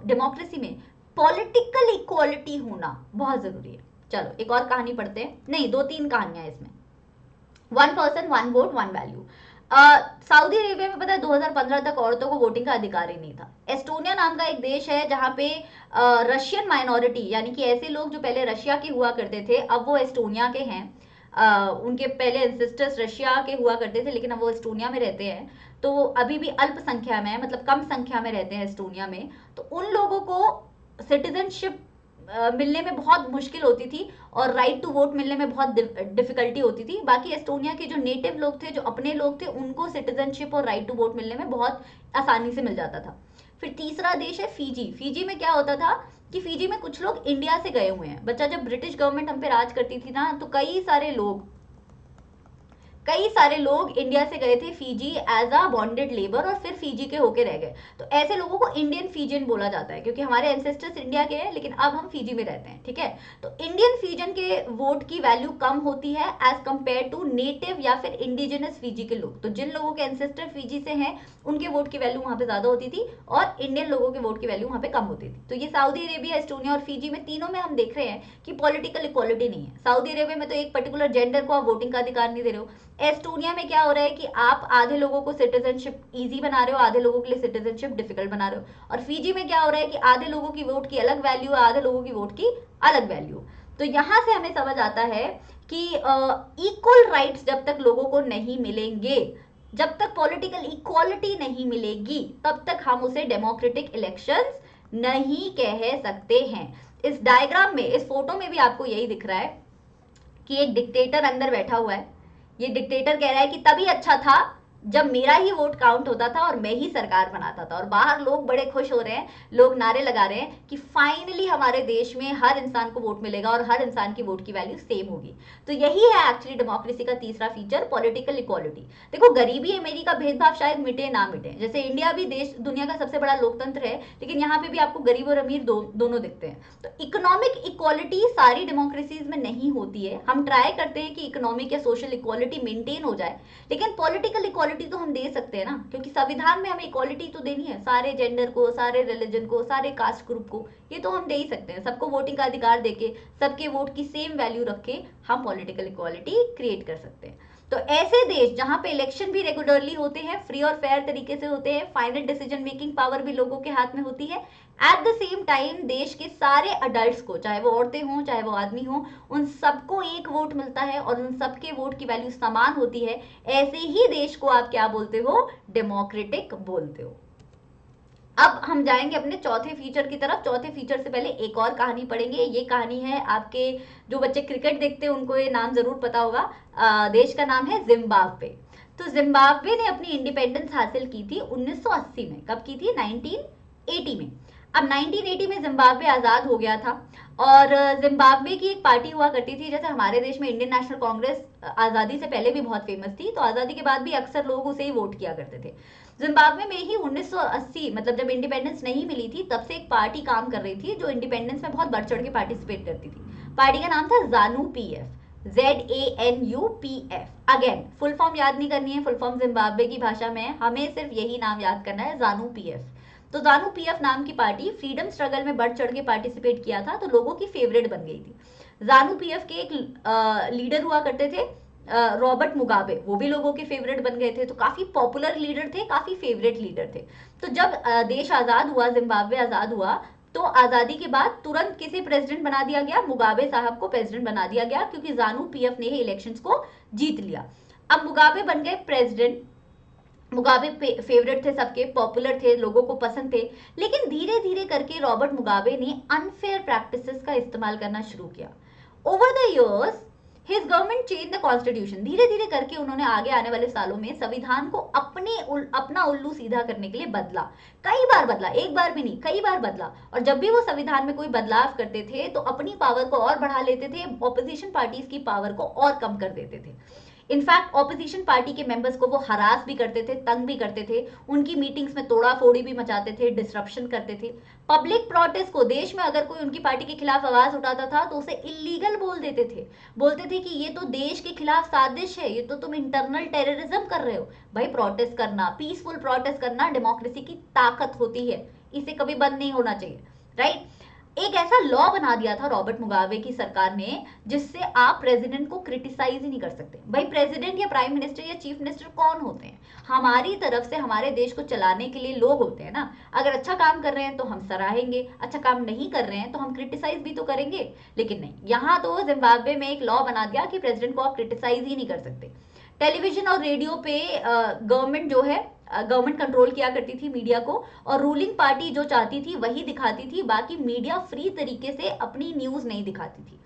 डेमोक्रेसी में पॉलिटिकल इक्वालिटी होना बहुत जरूरी है। चलो एक और कहानी पढ़ते हैं, नहीं 2-3 कहानियां इसमें। 1 person 1 vote 1 value. Saudi Arabia में पता है 2015 तक औरतों को वोटिंग का अधिकार ही नहीं था। एस्टोनिया नाम का एक देश है जहां पे रशियन माइनॉरिटी, यानी कि ऐसे लोग जो पहले रशिया के हुआ करते थे, अब वो एस्टोनिया के हैं। उनके पहले एंसेस्टर्स रशिया के हुआ करते थे, लेकिन अब वो एस्टोनिया में रहते हैं, तो अभी भी अल्प संख्या में है, मतलब कम संख्या में रहते हैं एस्टोनिया में। तो उन लोगों को सिटीजनशिप मिलने में बहुत मुश्किल होती थी, और राइट टू वोट मिलने में बहुत डिफिकल्टी होती थी। बाकी एस्टोनिया के जो नेटिव लोग थे, जो अपने लोग थे, उनको सिटीजनशिप और राइट टू वोट मिलने में बहुत आसानी से मिल जाता था। फिर तीसरा देश है फीजी। फीजी में क्या होता था कि फीजी में कुछ लोग इंडिया से गए हुए हैं। बच्चा, जब ब्रिटिश गवर्नमेंट हम पे राज करती थी ना, तो कई सारे लोग इंडिया से गए थे Fiji as a bonded labour, और फिर फीजी के होके रह गए। तो ऐसे लोगों को इंडियन फीजियन बोला जाता है, क्योंकि हमारे एंसेस्टर्स इंडिया के हैं लेकिन अब हम फीजी में रहते हैं, ठीक है। तो इंडियन फीजियन के वोट की वैल्यू कम होती है एज कंपेयर टू नेटिव या फिर इंडिजिनस फीजी के लोग। तो जिन लोगों के एंसेस्टर फीजी से हैं, उनके वोट की वैल्यू वहां पे ज्यादा होती थी, और इंडियन लोगों के वोट की वैल्यू वहां पे कम होती थी। तो ये सऊदी अरेबिया, एस्टोनिया और फीजी में, तीनों में हम देख रहे हैं कि पॉलिटिकल इक्वालिटी नहीं है। सऊदी अरेबिया में तो एक पर्टिकुलर जेंडर को आप वोटिंग का अधिकार नहीं दे रहे हो। एस्टोनिया में क्या हो रहा है कि आप आधे लोगों को सिटीजनशिप इजी बना रहे हो, आधे लोगों के लिए सिटीजनशिप डिफिकल्ट बना रहे हो। और फीजी में क्या हो रहा है कि आधे लोगों की वोट की अलग वैल्यू है, आधे लोगों की वोट की अलग वैल्यू। तो यहां से हमें समझ आता है कि इक्वल राइट्स जब तक लोगों को नहीं मिलेंगे, जब तक पॉलिटिकल इक्वालिटी नहीं मिलेगी, तब तक हम उसे डेमोक्रेटिक इलेक्शंस नहीं कह सकते हैं। इस डायग्राम में, इस फोटो में भी आपको यही दिख रहा है कि एक डिक्टेटर अंदर बैठा हुआ है। ये डिक्टेटर कह रहा है कि तभी अच्छा था जब मेरा ही वोट काउंट होता था और मैं ही सरकार बनाता था, और बाहर लोग बड़े खुश हो रहे हैं, लोग नारे लगा रहे हैं कि फाइनली हमारे देश में हर इंसान को वोट मिलेगा और हर इंसान की वोट की वैल्यू सेम होगी। तो यही है एक्चुअली डेमोक्रेसी का तीसरा फीचर, पॉलिटिकल इक्वालिटी। देखो, गरीबी अमीरी का भेदभाव शायद मिटे ना मिटे, जैसे इंडिया भी देश दुनिया का सबसे बड़ा लोकतंत्र है, लेकिन यहाँ पे भी आपको गरीब और अमीर दोनों दिखते हैं। तो इकोनॉमिक इक्वालिटी सारी डेमोक्रेसीज में नहीं होती है। हम ट्राई करते हैं कि इकोनॉमिक या सोशल इक्वालिटी मेंटेन हो जाए, लेकिन पॉलिटिकल इक्वालिटी तो हम दे सकते हैं ना, क्योंकि संविधान में हमें इक्वालिटी तो देनी है, सारे जेंडर को, सारे रिलीजन को, सारे कास्ट ग्रुप को, ये तो हम दे ही सकते हैं। सबको वोटिंग का अधिकार देके, सबके वोट की सेम वैल्यू रख के हम पॉलिटिकल इक्वालिटी क्रिएट कर सकते हैं। तो ऐसे देश जहां पे इलेक्शन भी रेगुलरली होते हैं, फ्री और फेयर तरीके से होते हैं, फाइनल डिसीजन मेकिंग पावर भी लोगों के हाथ में होती है, एट द सेम टाइम देश के सारे अडल्ट को, चाहे वो औरतें हों चाहे वो आदमी हों, उन सबको एक वोट मिलता है और उन सबके वोट की वैल्यू समान होती है, ऐसे ही देश को आप क्या बोलते हो? डेमोक्रेटिक बोलते हो। अब हम जाएंगे अपने चौथे फीचर की तरफ। चौथे फीचर से पहले एक और कहानी पढ़ेंगे। ये कहानी है, आपके जो बच्चे क्रिकेट देखते हैं उनको ये नाम जरूर पता होगा। देश का नाम है जिम्बाब्वे। तो जिम्बाब्वे ने अपनी इंडिपेंडेंस हासिल की थी 1980 में। कब की थी? 1980 में। अब 1980 में जिम्बाब्वे आजाद हो गया था, और जिम्बाब्वे की एक पार्टी हुआ करती थी, जैसे हमारे देश में इंडियन नेशनल कांग्रेस आजादी से पहले भी बहुत फेमस थी, तो आजादी के बाद भी अक्सर लोग उसे ही वोट किया करते थे। जिम्बाब्वे में ही 1980, मतलब जब इंडिपेंडेंस नहीं मिली थी, तब से एक पार्टी काम कर रही थी जो इंडिपेंडेंस में बहुत बढ़ चढ़ के पार्टिसिपेट करती थी। पार्टी का नाम था जानू PF, ZANUPF। Again full form याद नहीं करनी है, फुल फॉर्म जिम्बाब्वे की भाषा में है, हमें सिर्फ यही नाम याद करना है, जानू पीएफ। तो जानू पीएफ नाम की पार्टी फ्रीडम स्ट्रगल में बढ़ चढ़ के पार्टिसिपेट किया था, तो लोगों की फेवरेट बन गई थी। जानू पीएफ के एक लीडर हुआ करते थे, रॉबर्ट मुगाबे, वो भी लोगों के फेवरेट बन गए थे। तो काफी पॉपुलर लीडर थे, काफी फेवरेट लीडर थे। तो जब देश आजाद हुआ, जिम्बाब्वे आजाद हुआ, तो आजादी के बाद तुरंत किसे प्रेसिडेंट बना दिया गया? मुगाबे साहब को प्रेसिडेंट बना दिया गया, क्योंकि जानू पीएफ ने ही इलेक्शंस को जीत लिया। अब मुगाबे बन गए प्रेसिडेंट। मुगाबे फेवरेट थे, सबके पॉपुलर थे, लोगों को पसंद थे। लेकिन धीरे धीरे करके रॉबर्ट मुगाबे ने अनफेयर प्रैक्टिसेस का इस्तेमाल करना शुरू किया। Over the years his government change the constitution. धीरे धीरे करके उन्होंने आगे आने वाले सालों में संविधान को अपना उल्लू सीधा करने के लिए बदला। कई बार बदला, एक बार भी नहीं, कई बार बदला। और जब भी वो संविधान में कोई बदलाव करते थे तो अपनी पावर को और बढ़ा लेते थे, ऑपोजिशन पार्टीज की पावर को और कम कर देते थे। इनफैक्ट ऑपोजिशन पार्टी के मेंबर्स को वो हरास भी करते थे, तंग भी करते थे, उनकी मीटिंग्स में तोड़ा फोड़ी भी मचाते थे, डिसरप्शन करते थे। पब्लिक प्रोटेस्ट को, देश में अगर कोई उनकी पार्टी के खिलाफ आवाज उठाता था तो उसे इलीगल बोल देते थे, बोलते थे कि ये तो देश के खिलाफ साजिश है, ये तो तुम इंटरनल टेररिज्म कर रहे हो। भाई, प्रोटेस्ट करना, पीसफुल प्रोटेस्ट करना डेमोक्रेसी की ताकत होती है, इसे कभी बंद नहीं होना चाहिए, राइट। एक ऐसा लॉ बना दिया था रॉबर्ट मुगाबे की सरकार ने, जिससे आप प्रेसिडेंट को क्रिटिसाइज ही नहीं कर सकते। भाई, प्रेसिडेंट या प्राइम मिनिस्टर या चीफ मिनिस्टर कौन होते हैं? हमारी तरफ से हमारे देश को चलाने के लिए लोग होते हैं ना। अगर अच्छा काम कर रहे हैं तो हम सराहेंगे, अच्छा काम नहीं कर रहे हैं तो हम क्रिटिसाइज भी तो करेंगे। लेकिन नहीं, यहाँ तो जिम्बाब्वे में एक लॉ बना दिया कि प्रेसिडेंट को आप क्रिटिसाइज ही नहीं कर सकते। टेलीविजन और रेडियो पे गवर्नमेंट जो है, गवर्नमेंट कंट्रोल किया करती थी मीडिया को, और रूलिंग पार्टी जो चाहती थी वही दिखाती थी। बाकी मीडिया फ्री तरीके से अपनी न्यूज नहीं दिखाती थी।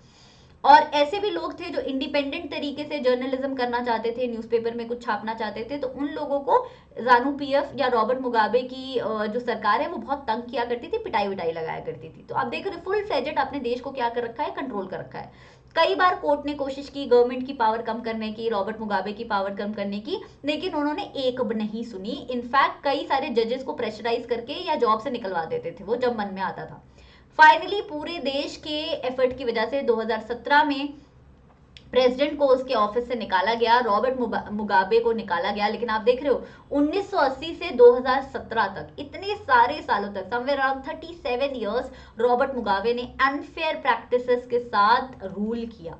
और ऐसे भी लोग थे जो इंडिपेंडेंट तरीके से जर्नलिज्म करना चाहते थे, न्यूज़पेपर में कुछ छापना चाहते थे, तो उन लोगों को जानू पीएफ या रॉबर्ट मुगाबे की जो सरकार है वो बहुत तंग किया करती थी, पिटाई विटाई लगाया करती थी। तो आप देख रहे, फुल फ्लेजेड अपने देश को क्या कर रखा है? कंट्रोल कर रखा है। कई बार कोर्ट ने कोशिश की गवर्नमेंट की पावर कम करने की, रॉबर्ट मुगाबे की पावर कम करने की, लेकिन उन्होंने एक नहीं सुनी। इनफैक्ट कई सारे जजेस को प्रेशराइज करके या जॉब से निकलवा देते थे वो, जब मन में आता था। फाइनली पूरे देश के एफर्ट की वजह से 2017 में प्रेसिडेंट को उसके ऑफिस से निकाला गया, रॉबर्ट मुगाबे को निकाला गया। लेकिन आप देख रहे हो 1980 से 2017 तक, इतने सारे सालों तक, somewhere around 37 years, Robert Mugabe ने अनफेयर प्रैक्टिसेस के साथ रूल किया।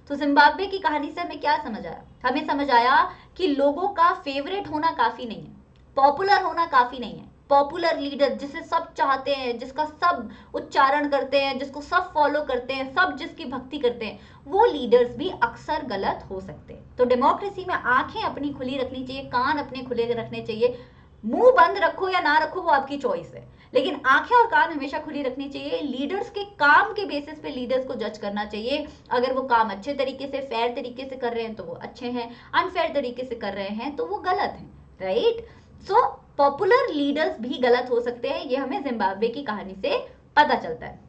तो जिम्बाब्वे की कहानी से हमें क्या समझ आया? हमें समझ आया कि लोगों का फेवरेट होना काफी नहीं है, पॉपुलर होना काफी नहीं है। पॉपुलर लीडर जिसे सब चाहते हैं, जिसका सब उच्चारण करते हैं, जिसको सब फॉलो करते हैं, सब जिसकी भक्ति करते हैं, वो लीडर्स भी अक्सर गलत हो सकते हैं। तो डेमोक्रेसी में आंखें अपनी खुली रखनी चाहिए, कान अपने खुले रखने चाहिए। मुंह बंद रखो या ना रखो वो आपकी चॉइस है, लेकिन आंखें और कान हमेशा खुली रखनी चाहिए। लीडर्स के काम के बेसिस पे लीडर्स को जज करना चाहिए। अगर वो काम अच्छे तरीके से, फेयर तरीके से कर रहे हैं तो वो अच्छे हैं, अनफेयर तरीके से कर रहे हैं तो वो गलत हैं, राइट। सो पॉपुलर लीडर्स भी गलत हो सकते हैं, ये हमें जिम्बाब्वे की कहानी से पता चलता है।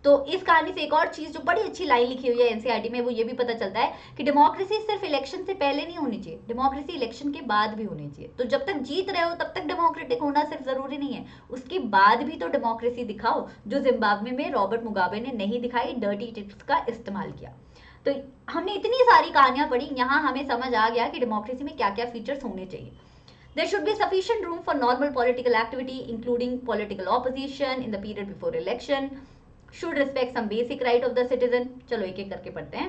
तो इस कहानी से एक और चीज जो बड़ी अच्छी लाइन लिखी हुई है एनसीईआरटी में, वो ये भी पता चलता है कि डेमोक्रेसी सिर्फ इलेक्शन से पहले नहीं होनी चाहिए, डेमोक्रेसी इलेक्शन के बाद भी होनी चाहिए। तो जब तक जीत रहे हो तब तक डेमोक्रेटिक होना सिर्फ जरूरी नहीं है, उसके बाद भी तो डेमोक्रेसी दिखाओ, जो जिम्बाब्वे में रॉबर्ट मुगाबे ने नहीं दिखाई, डर्टी ट्रिक्स का इस्तेमाल किया। तो हमने इतनी सारी कहानियां पढ़ी, यहाँ हमें समझ आ गया कि डेमोक्रेसी में क्या क्या फीचर्स होने चाहिए। There should be sufficient room for normal political activity, including political opposition in the period before election. Should respect some basic right of the citizen. चलो एक एक करके पढ़ते हैं।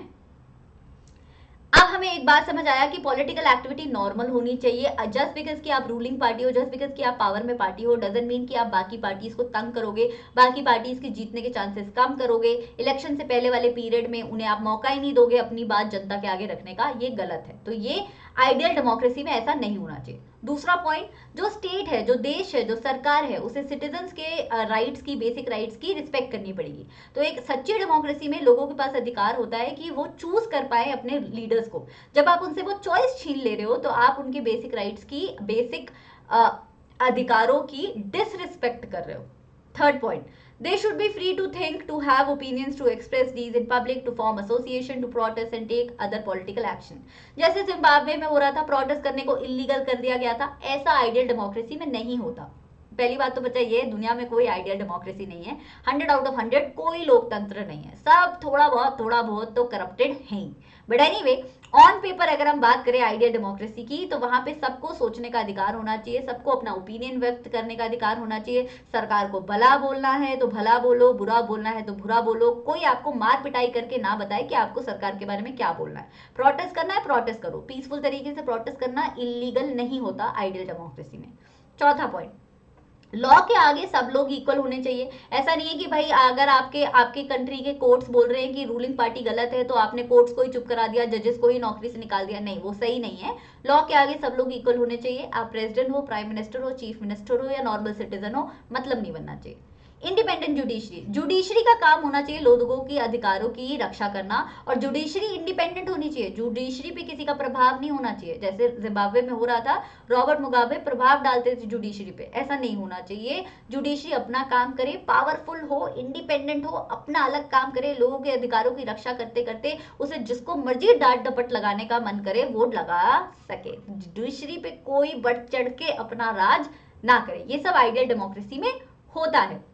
अब हमें एक बात समझ आया कि पॉलिटिकल एक्टिविटी नॉर्मल होनी चाहिए। जस्ट बिकॉज कि आप रूलिंग पार्टी हो, जस्ट बिकॉज कि आप पावर में पार्टी हो, डजंट मीन कि आप बाकी पार्टीज को तंग करोगे, बाकी पार्टीज के जीतने के चांसेस कम करोगे, इलेक्शन से पहले वाले पीरियड में उन्हें आप मौका ही नहीं दोगे अपनी बात जनता के आगे रखने का, ये गलत है। तो ये आइडियल डेमोक्रेसी में ऐसा नहीं होना चाहिए। दूसरा पॉइंट, जो स्टेट है, जो देश है, जो सरकार है, उसे सिटीजन्स के राइट्स की, बेसिक राइट्स की रिस्पेक्ट करनी पड़ेगी। तो एक सच्ची डेमोक्रेसी में लोगों के पास अधिकार होता है कि वो चूज कर पाए अपने लीडर्स को। जब आप उनसे वो चॉइस छीन ले रहे हो तो आप उनके बेसिक राइट्स की, बेसिक अधिकारों की डिसरिस्पेक्ट कर रहे हो। Third point, they should be free to think, to have opinions, to express these in public, to form association, to protest and take other political action. जैसे जिम्बाब्वे में हो रहा था, प्रोटेस्ट करने को इलीगल कर दिया गया था, ऐसा आइडियल डेमोक्रेसी में नहीं होता। पहली बात तो बच्चा ये, दुनिया में कोई आइडियल डेमोक्रेसी नहीं है, 100 आउट ऑफ 100 कोई लोकतंत्र नहीं है, सब थोड़ा बहुत तो करप्टेड है ही। बट एनीवे, ऑन पेपर अगर हम बात करें आइडियल डेमोक्रेसी की, तो वहां पे सबको सोचने का अधिकार होना चाहिए, सबको अपना ओपिनियन व्यक्त करने का अधिकार होना चाहिए। सरकार को भला बोलना है तो भला बोलो, बुरा बोलना है तो बुरा बोलो, कोई आपको मार पिटाई करके ना बताए कि आपको सरकार के बारे में क्या बोलना है। प्रोटेस्ट करना है, प्रोटेस्ट करो, पीसफुल तरीके से प्रोटेस्ट करना इलीगल नहीं होता आइडियल डेमोक्रेसी में। चौथा पॉइंट, लॉ के आगे सब लोग इक्वल होने चाहिए। ऐसा नहीं है कि भाई अगर आपके आपके कंट्री के कोर्ट्स बोल रहे हैं कि रूलिंग पार्टी गलत है तो आपने कोर्ट्स को ही चुप करा दिया, जजेस को ही नौकरी से निकाल दिया, नहीं, वो सही नहीं है। लॉ के आगे सब लोग इक्वल होने चाहिए। आप प्रेसिडेंट हो, प्राइम मिनिस्टर हो, चीफ मिनिस्टर हो या नॉर्मल सिटीजन हो, मतलब नहीं बनना चाहिए। इंडिपेंडेंट जुडिशरी, जुडिशरी का काम होना चाहिए लोगों की अधिकारों की रक्षा करना, और जुडिशरी इंडिपेंडेंट होनी चाहिए, जुडिशरी पे किसी का प्रभाव नहीं होना चाहिए। जैसे जिम्बाब्वे में हो रहा था, रॉबर्ट मुगाबे प्रभाव डालते थे जुडिशरी पे, ऐसा नहीं होना चाहिए। जुडिशरी अपना काम करे, पावरफुल हो, इंडिपेंडेंट हो, अपना अलग काम करे, लोगों के अधिकारों की रक्षा करते करते उसे जिसको मर्जी डांट डपट लगाने का मन करे वो लगा सके। जुडिशरी पे कोई बढ़ चढ़ के अपना राज ना करे, ये सब आइडियल डेमोक्रेसी में होता है।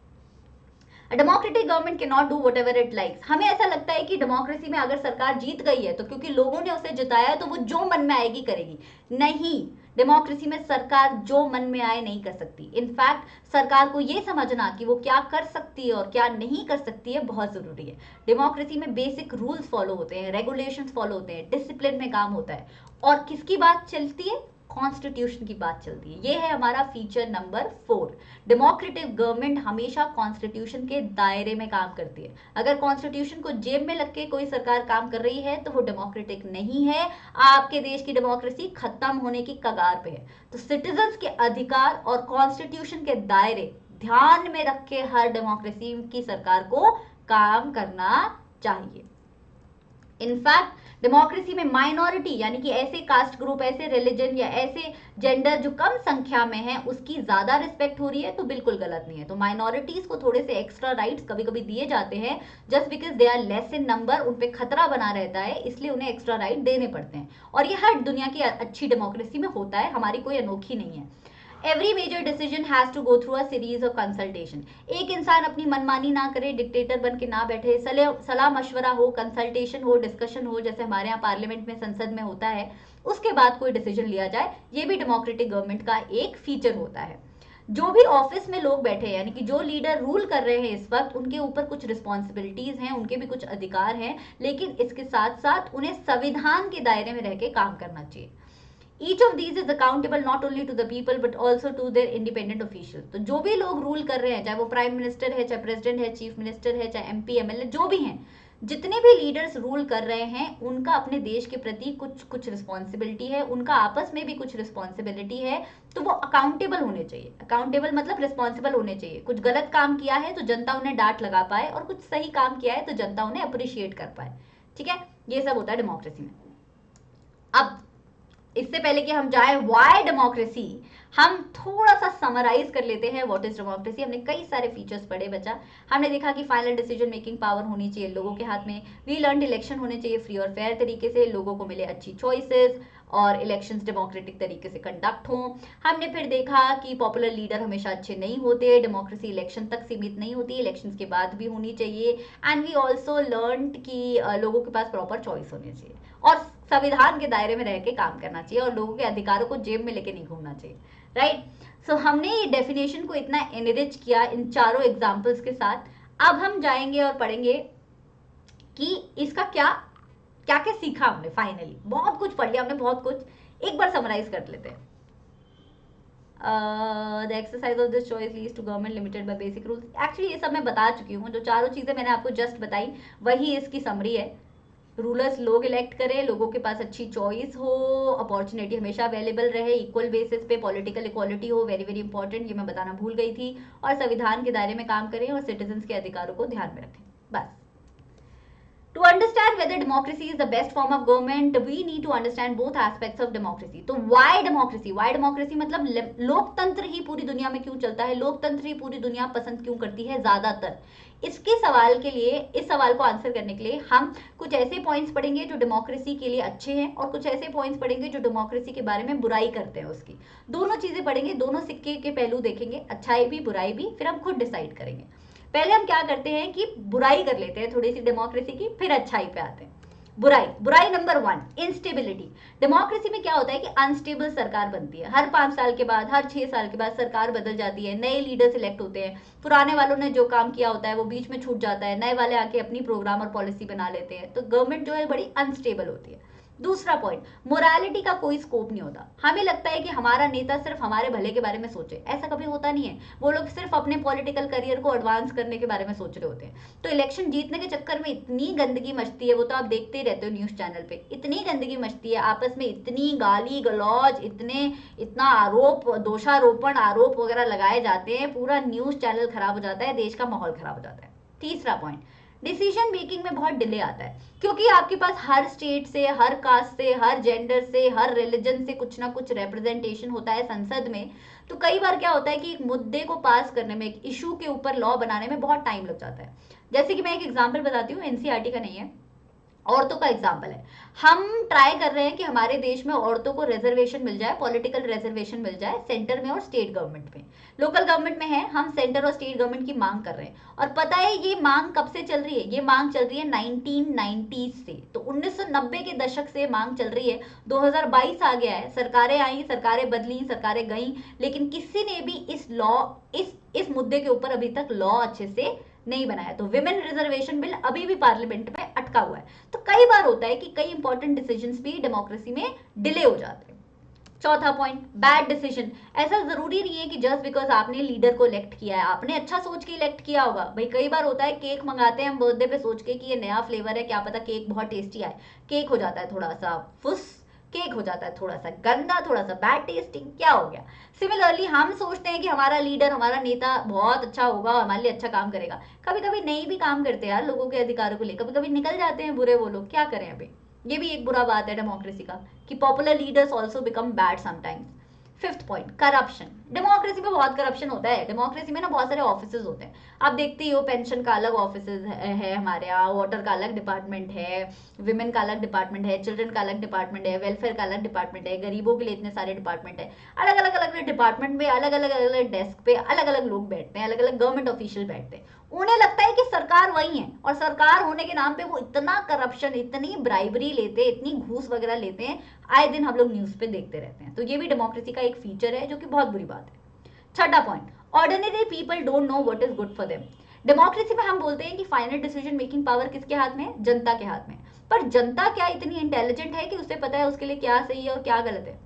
Democratic government can not do what ever it likes. हमें ऐसा लगता है कि डेमोक्रेसी में अगर सरकार जीत गई है तो क्योंकि लोगों ने उसे जिताया है तो वो जो मन में आएगी करेगी, नहीं। डेमोक्रेसी में सरकार जो मन में आए नहीं कर सकती। इनफैक्ट सरकार को ये समझना कि वो क्या कर सकती है और क्या नहीं कर सकती है बहुत जरूरी है। डेमोक्रेसी में बेसिक रूल्स फॉलो होते हैं, रेगुलेशंस फॉलो होते हैं, डिसिप्लिन में काम होता है, और किसकी बात चलती है, कॉन्स्टिट्यूशन की बात चलती है। ये है हमारा फीचर नंबर 4। डेमोक्रेटिक गवर्नमेंट हमेशा कॉन्स्टिट्यूशन के दायरे में काम करती है। अगर कॉन्स्टिट्यूशन को जेब में लग के कोई सरकार काम कर रही है तो वो डेमोक्रेटिक नहीं है, आपके देश की डेमोक्रेसी खत्म होने की कगार पे है। तो सिटीजन्स के अधिकार और कॉन्स्टिट्यूशन के दायरे ध्यान में रख के हर डेमोक्रेसी की सरकार को काम करना चाहिए। इनफैक्ट डेमोक्रेसी में माइनॉरिटी यानी कि ऐसे कास्ट ग्रुप, ऐसे रिलीजन या ऐसे जेंडर जो कम संख्या में है उसकी ज्यादा रिस्पेक्ट हो रही है तो बिल्कुल गलत नहीं है। तो माइनॉरिटीज को थोड़े से एक्स्ट्रा राइट्स कभी कभी दिए जाते हैं, just because they are less in number, उन पे खतरा बना रहता है, इसलिए उन्हें एक्स्ट्रा राइट देने पड़ते हैं। और ये हर दुनिया की अच्छी डेमोक्रेसी में होता है, हमारी कोई अनोखी नहीं है। Every major decision has to go through a series of consultation. एक इंसान अपनी मनमानी ना करे, डिक्टेटर बन के ना बैठे, सलाह मशवरा हो, कंसल्टेशन हो, डिस्कशन हो, जैसे हमारे यहाँ पार्लियामेंट में, संसद में होता है, उसके बाद कोई डिसीजन लिया जाए। ये भी डेमोक्रेटिक गवर्नमेंट का एक फीचर होता है। जो भी ऑफिस में लोग बैठे हैं यानी कि जो लीडर रूल कर रहे हैं इस वक्त, उनके ऊपर कुछ रिस्पॉन्सिबिलिटीज हैं, उनके भी कुछ अधिकार हैं, लेकिन इसके साथ साथ उन्हें संविधान के दायरे में रह के काम करना चाहिए। Each of these is accountable not only to the people but also to their independent officials. तो जो भी लोग रूल कर रहे हैं, चाहे वो प्राइम मिनिस्टर है, चाहे प्रेसिडेंट है, चीफ मिनिस्टर है, चाहे एमपी एमएलए जो भी हैं, जितने भी लीडर्स रूल कर रहे हैं, उनका अपने देश के प्रति कुछ कुछ रिस्पॉन्सिबिलिटी है, उनका आपस में भी कुछ रिस्पॉन्सिबिलिटी है, तो वो अकाउंटेबल होने चाहिए। अकाउंटेबल मतलब रिस्पॉन्सिबल होने चाहिए। कुछ गलत काम किया है तो जनता उन्हें डांट लगा पाए, और कुछ सही काम किया है तो जनता उन्हें अप्रिशिएट कर पाए। ठीक है, ये सब होता है डेमोक्रेसी में। अब इससे पहले कि हम जाए व्हाई डेमोक्रेसी, हम थोड़ा सा समराइज कर लेते हैं व्हाट इज डेमोक्रेसी। हमने कई सारे फीचर्स पढ़े बच्चा। हमने देखा कि फाइनल डिसीजन मेकिंग पावर होनी चाहिए लोगों के हाथ में। वी लर्न इलेक्शन होने चाहिए फ्री और फेयर तरीके से, लोगों को मिले अच्छी चॉइसेस और इलेक्शंस डेमोक्रेटिक तरीके से कंडक्ट हों। हमने फिर देखा कि पॉपुलर लीडर हमेशा अच्छे नहीं होते, डेमोक्रेसी इलेक्शन तक सीमित नहीं होती, इलेक्शंस के बाद भी होनी चाहिए। एंड वी ऑल्सो लर्न कि लोगों के पास प्रॉपर चॉइस होनी चाहिए और संविधान के दायरे में रह के काम करना चाहिए और लोगों के अधिकारों को जेब में लेके नहीं घूमना चाहिए, राइट। सो हमने ये डेफिनेशन को इतना एनरिच किया इन चारों एग्जाम्पल्स के साथ। अब हम जाएंगे और पढ़ेंगे कि इसका क्या क्या क्या सीखा हमने। फाइनली बहुत कुछ पढ़ लिया हमने, बहुत कुछ एक बार समराइज कर लेते हैं। The exercise of this choice leads to government limited by basic rules. Actually ये सब मैं बता चुकी हूँ, जो चारों चीजें मैंने आपको जस्ट बताई वही इसकी समरी है। रूलर्स लोग इलेक्ट करें, लोगों के पास अच्छी चॉइस हो, अपॉर्चुनिटी हमेशा अवेलेबल रहे, इक्वल बेसिस पे पॉलिटिकल इक्वालिटी हो, वेरी वेरी इंपॉर्टेंट, ये मैं बताना भूल गई थी, और संविधान के दायरे में काम करें और सिटीजन्स के अधिकारों को ध्यान में रखें। बस। To understand whether democracy is the best form of government, we need to understand both aspects of democracy. तो why democracy? Why democracy मतलब लोकतंत्र ही पूरी दुनिया में क्यों चलता है, लोकतंत्र ही पूरी दुनिया पसंद क्यों करती है ज्यादातर। इसके सवाल के लिए, इस सवाल को आंसर करने के लिए हम कुछ ऐसे पॉइंट्स पढ़ेंगे जो डेमोक्रेसी के लिए अच्छे हैं और कुछ ऐसे पॉइंट्स पढ़ेंगे जो डेमोक्रेसी के बारे में बुराई करते हैं उसकी। दोनों चीजें पढ़ेंगे, दोनों सिक्के के पहलू देखेंगे, अच्छाई भी बुराई भी, फिर हम खुद डिसाइड करेंगे। पहले हम क्या करते हैं कि बुराई कर लेते हैं थोड़ी सी डेमोक्रेसी की, फिर अच्छाई पे आते हैं। बुराई, बुराई नंबर 1 इंस्टेबिलिटी। डेमोक्रेसी में क्या होता है कि अनस्टेबल सरकार बनती है, हर 5 साल के बाद, हर 6 साल के बाद सरकार बदल जाती है, नए लीडर सिलेक्ट होते हैं, पुराने वालों ने जो काम किया होता है वो बीच में छूट जाता है, नए वाले आके अपनी प्रोग्राम और पॉलिसी बना लेते हैं, तो गवर्नमेंट जो है बड़ी अनस्टेबल होती है। दूसरा पॉइंट, मोरालिटी का कोई स्कोप नहीं होता। हमें लगता है कि हमारा नेता सिर्फ हमारे भले के बारे में सोचे, ऐसा कभी होता नहीं है। वो लोग सिर्फ अपने पॉलिटिकल करियर को एडवांस करने के बारे में सोच रहे होते हैं। तो इलेक्शन जीतने के चक्कर में इतनी गंदगी मचती है, वो तो आप देखते ही रहते हो न्यूज चैनल पे, इतनी गंदगी मचती है, आपस में इतनी गाली गलौज, इतना आरोप, दोषारोपण, आरोप वगैरह लगाए जाते हैं, पूरा न्यूज चैनल खराब हो जाता है, देश का माहौल खराब हो जाता है। तीसरा पॉइंट, डिसीजन मेकिंग में बहुत डिले आता है, क्योंकि आपके पास हर स्टेट से, हर कास्ट से, हर जेंडर से, हर रिलीजन से कुछ ना कुछ रिप्रेजेंटेशन होता है संसद में। तो कई बार क्या होता है कि एक मुद्दे को पास करने में, एक इशू के ऊपर लॉ बनाने में बहुत टाइम लग जाता है। जैसे कि मैं एक एग्जांपल बताती हूँ, एनसीईआरटी का नहीं है, औरतों का एग्जाम्पल है। हम ट्राई कर रहे हैं कि हमारे देश में औरतों को रिजर्वेशन मिल जाए, पॉलिटिकल रिजर्वेशन मिल जाए सेंटर में और स्टेट गवर्नमेंट में। लोकल गवर्नमेंट में है, हम सेंटर और स्टेट गवर्नमेंट की मांग कर रहे हैं। और पता है ये मांग कब से चल रही है? ये मांग चल रही है 1990 से, तो 1990 के दशक से मांग चल रही है। 2022 आ गया है, सरकारें आई, सरकारें बदली, सरकारें गई, लेकिन किसी ने भी इस मुद्दे के ऊपर अभी तक लॉ अच्छे से नहीं बनाया। तो विमेन रिजर्वेशन बिल अभी भी पार्लियामेंट में अटका हुआ है। तो कई बार होता है कि कई इंपॉर्टेंट डिसीजंस भी डेमोक्रेसी में डिले हो जाते हैं। चौथा पॉइंट, बैड डिसीजन। ऐसा जरूरी नहीं है कि जस्ट बिकॉज आपने लीडर को इलेक्ट किया है, आपने अच्छा सोच के इलेक्ट किया होगा। भाई कई बार होता है केक मंगाते हैं हम बर्थडे पे सोच के कि ये नया फ्लेवर है, क्या पता केक बहुत टेस्टी आए, केक हो जाता है थोड़ा सा फुस, केक हो जाता है थोड़ा सा गंदा, थोड़ा सा बैड टेस्टिंग, क्या हो गया। सिमिलरली हम सोचते हैं कि हमारा लीडर, हमारा नेता बहुत अच्छा होगा, हमारे लिए अच्छा काम करेगा, कभी कभी नहीं भी काम करते यार लोगों के अधिकारों को लेकर, कभी कभी निकल जाते हैं बुरे वो लोग, क्या करें अभी। ये भी एक बुरा बात है डेमोक्रेसी का कि popular leaders also become bad sometimes. Fifth point, corruption. Democracy में बहुत करप्शन होता है। डेमोक्रेसी में ना बहुत सारे ऑफिसेज होते हैं, आप देखते ही हो, पेंशन का अलग ऑफिसेज है हमारे यहाँ, वाटर का अलग डिपार्टमेंट है, विमेन का अलग डिपार्टमेंट है, चिल्ड्रन का अलग डिपार्टमेंट है, वेलफेयर का अलग डिपार्टमेंट है, गरीबों के लिए इतने सारे डिपार्टमेंट है। अलग अलग अलग डिपार्टमेंट में अलग अलग डेस्क पे अलग अलग लोग बैठते हैं, अलग अलग गवर्नमेंट ऑफिशियल बैठते हैं। उन्हें लगता है कि सरकार वही है, और सरकार होने के नाम पे वो इतना करप्शन, इतनी ब्राइबरी लेते हैं, इतनी घूस वगैरह लेते हैं, आए दिन हम लोग न्यूज पे देखते रहते हैं। तो ये भी डेमोक्रेसी का एक फीचर है जो कि बहुत बुरी बात है। छठा point, ordinary people don't know what is good for them. Democracy में हम बोलते हैं कि फाइनल डिसीजन मेकिंग पावर किसके हाथ में है? जनता के हाथ में। पर जनता क्या इतनी इंटेलिजेंट है कि उसे पता है उसके लिए क्या सही है और क्या गलत है?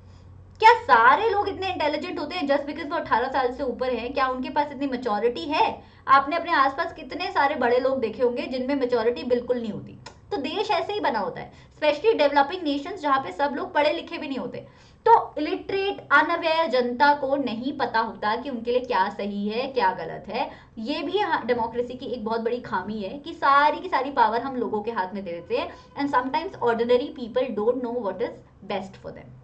क्या सारे लोग इतने इंटेलिजेंट होते हैं जस्ट बिकॉज वो 18 साल से ऊपर हैं? क्या उनके पास इतनी मेच्योरिटी है? आपने अपने आसपास कितने सारे बड़े लोग देखे होंगे जिनमें मेच्योरिटी बिल्कुल नहीं होती। तो देश ऐसे ही बना होता है, स्पेशली डेवलपिंग नेशंस जहां पे सब लोग पढ़े लिखे भी नहीं होते। तो इलिटरेट, अनअवेयर जनता को नहीं पता होता कि उनके लिए क्या सही है क्या गलत है। ये भी डेमोक्रेसी की एक बहुत बड़ी खामी है कि सारी की सारी पावर हम लोगों के हाथ में दे देते हैं, and sometimes ordinary people don't know what is best for them.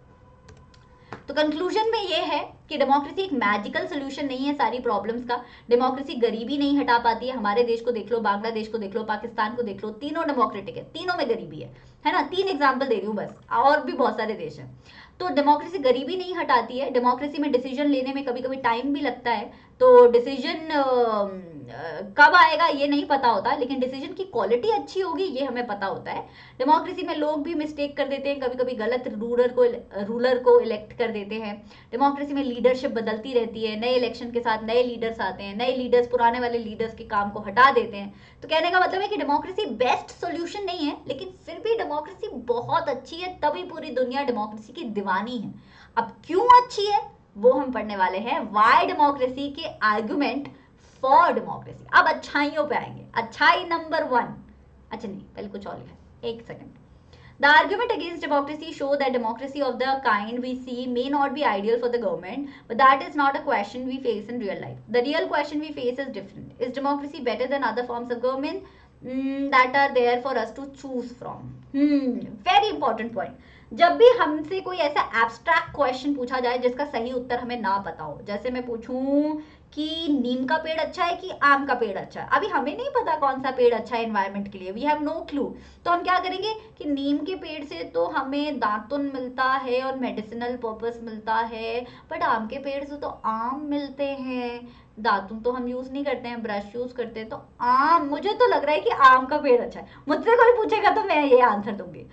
तो कंक्लूजन में ये है कि डेमोक्रेसी एक मैजिकल सोल्यूशन नहीं है सारी प्रॉब्लम्स का। डेमोक्रेसी गरीबी नहीं हटा पाती है। हमारे देश को देख लो, बांग्लादेश को देख लो, पाकिस्तान को देख लो, तीनों डेमोक्रेटिक है, तीनों में गरीबी है ना। 3 एग्जाम्पल दे रही हूँ बस, और भी बहुत सारे देश हैं। तो डेमोक्रेसी गरीबी नहीं हटाती है। डेमोक्रेसी में डिसीजन लेने में कभी कभी टाइम भी लगता है, तो डिसीजन कब आएगा ये नहीं पता होता, लेकिन डिसीजन की क्वालिटी अच्छी होगी ये हमें पता होता है। डेमोक्रेसी में लोग भी मिस्टेक कर देते हैं, कभी कभी गलत रूलर को इलेक्ट कर देते हैं। डेमोक्रेसी में लीडरशिप बदलती रहती है, नए इलेक्शन के साथ नए लीडर्स आते हैं, नए लीडर्स पुराने वाले लीडर्स के काम को हटा देते हैं। तो कहने का मतलब है कि डेमोक्रेसी बेस्ट सोल्यूशन नहीं है, लेकिन फिर भी डेमोक्रेसी बहुत अच्छी है, तभी पूरी दुनिया डेमोक्रेसी की दीवानी है। अब क्यों अच्छी है वो हम पढ़ने वाले हैं, वाई डेमोक्रेसी के आर्गुमेंट फॉर डेमोक्रेसी। अब अच्छाइयों पे आएंगे। अच्छाई नंबर 1, अच्छा नहीं पहले कुछ और लिखा है, एक second. The argument against democracy show that democracy of the kind we see may not be ideal for the government, but that is not a question we face in real life. The real question we face is different. Is democracy better than other forms of government that are there for us to choose from? Very important point. जब भी हमसे कोई ऐसा abstract question पूछा जाए जिसका सही उत्तर हमें ना पता हो, जैसे मैं पूछूं कि नीम का पेड़ अच्छा है कि आम का पेड़ अच्छा है, अभी हमें नहीं पता कौन सा पेड़ अच्छा है एनवायरनमेंट के लिए, वी हैव नो क्लू। तो हम क्या करेंगे कि नीम के पेड़ से तो हमें दातुन मिलता है और मेडिसिनल पर्पस मिलता है, बट आम के पेड़ से तो आम मिलते हैं, दातुन तो हम यूज नहीं करते हैं, ब्रश यूज करते हैं, तो आम, मुझे तो लग रहा है कि आम का पेड़ अच्छा है। मुझसे कोई पूछेगा तो मैं ये आंसर दूंगी।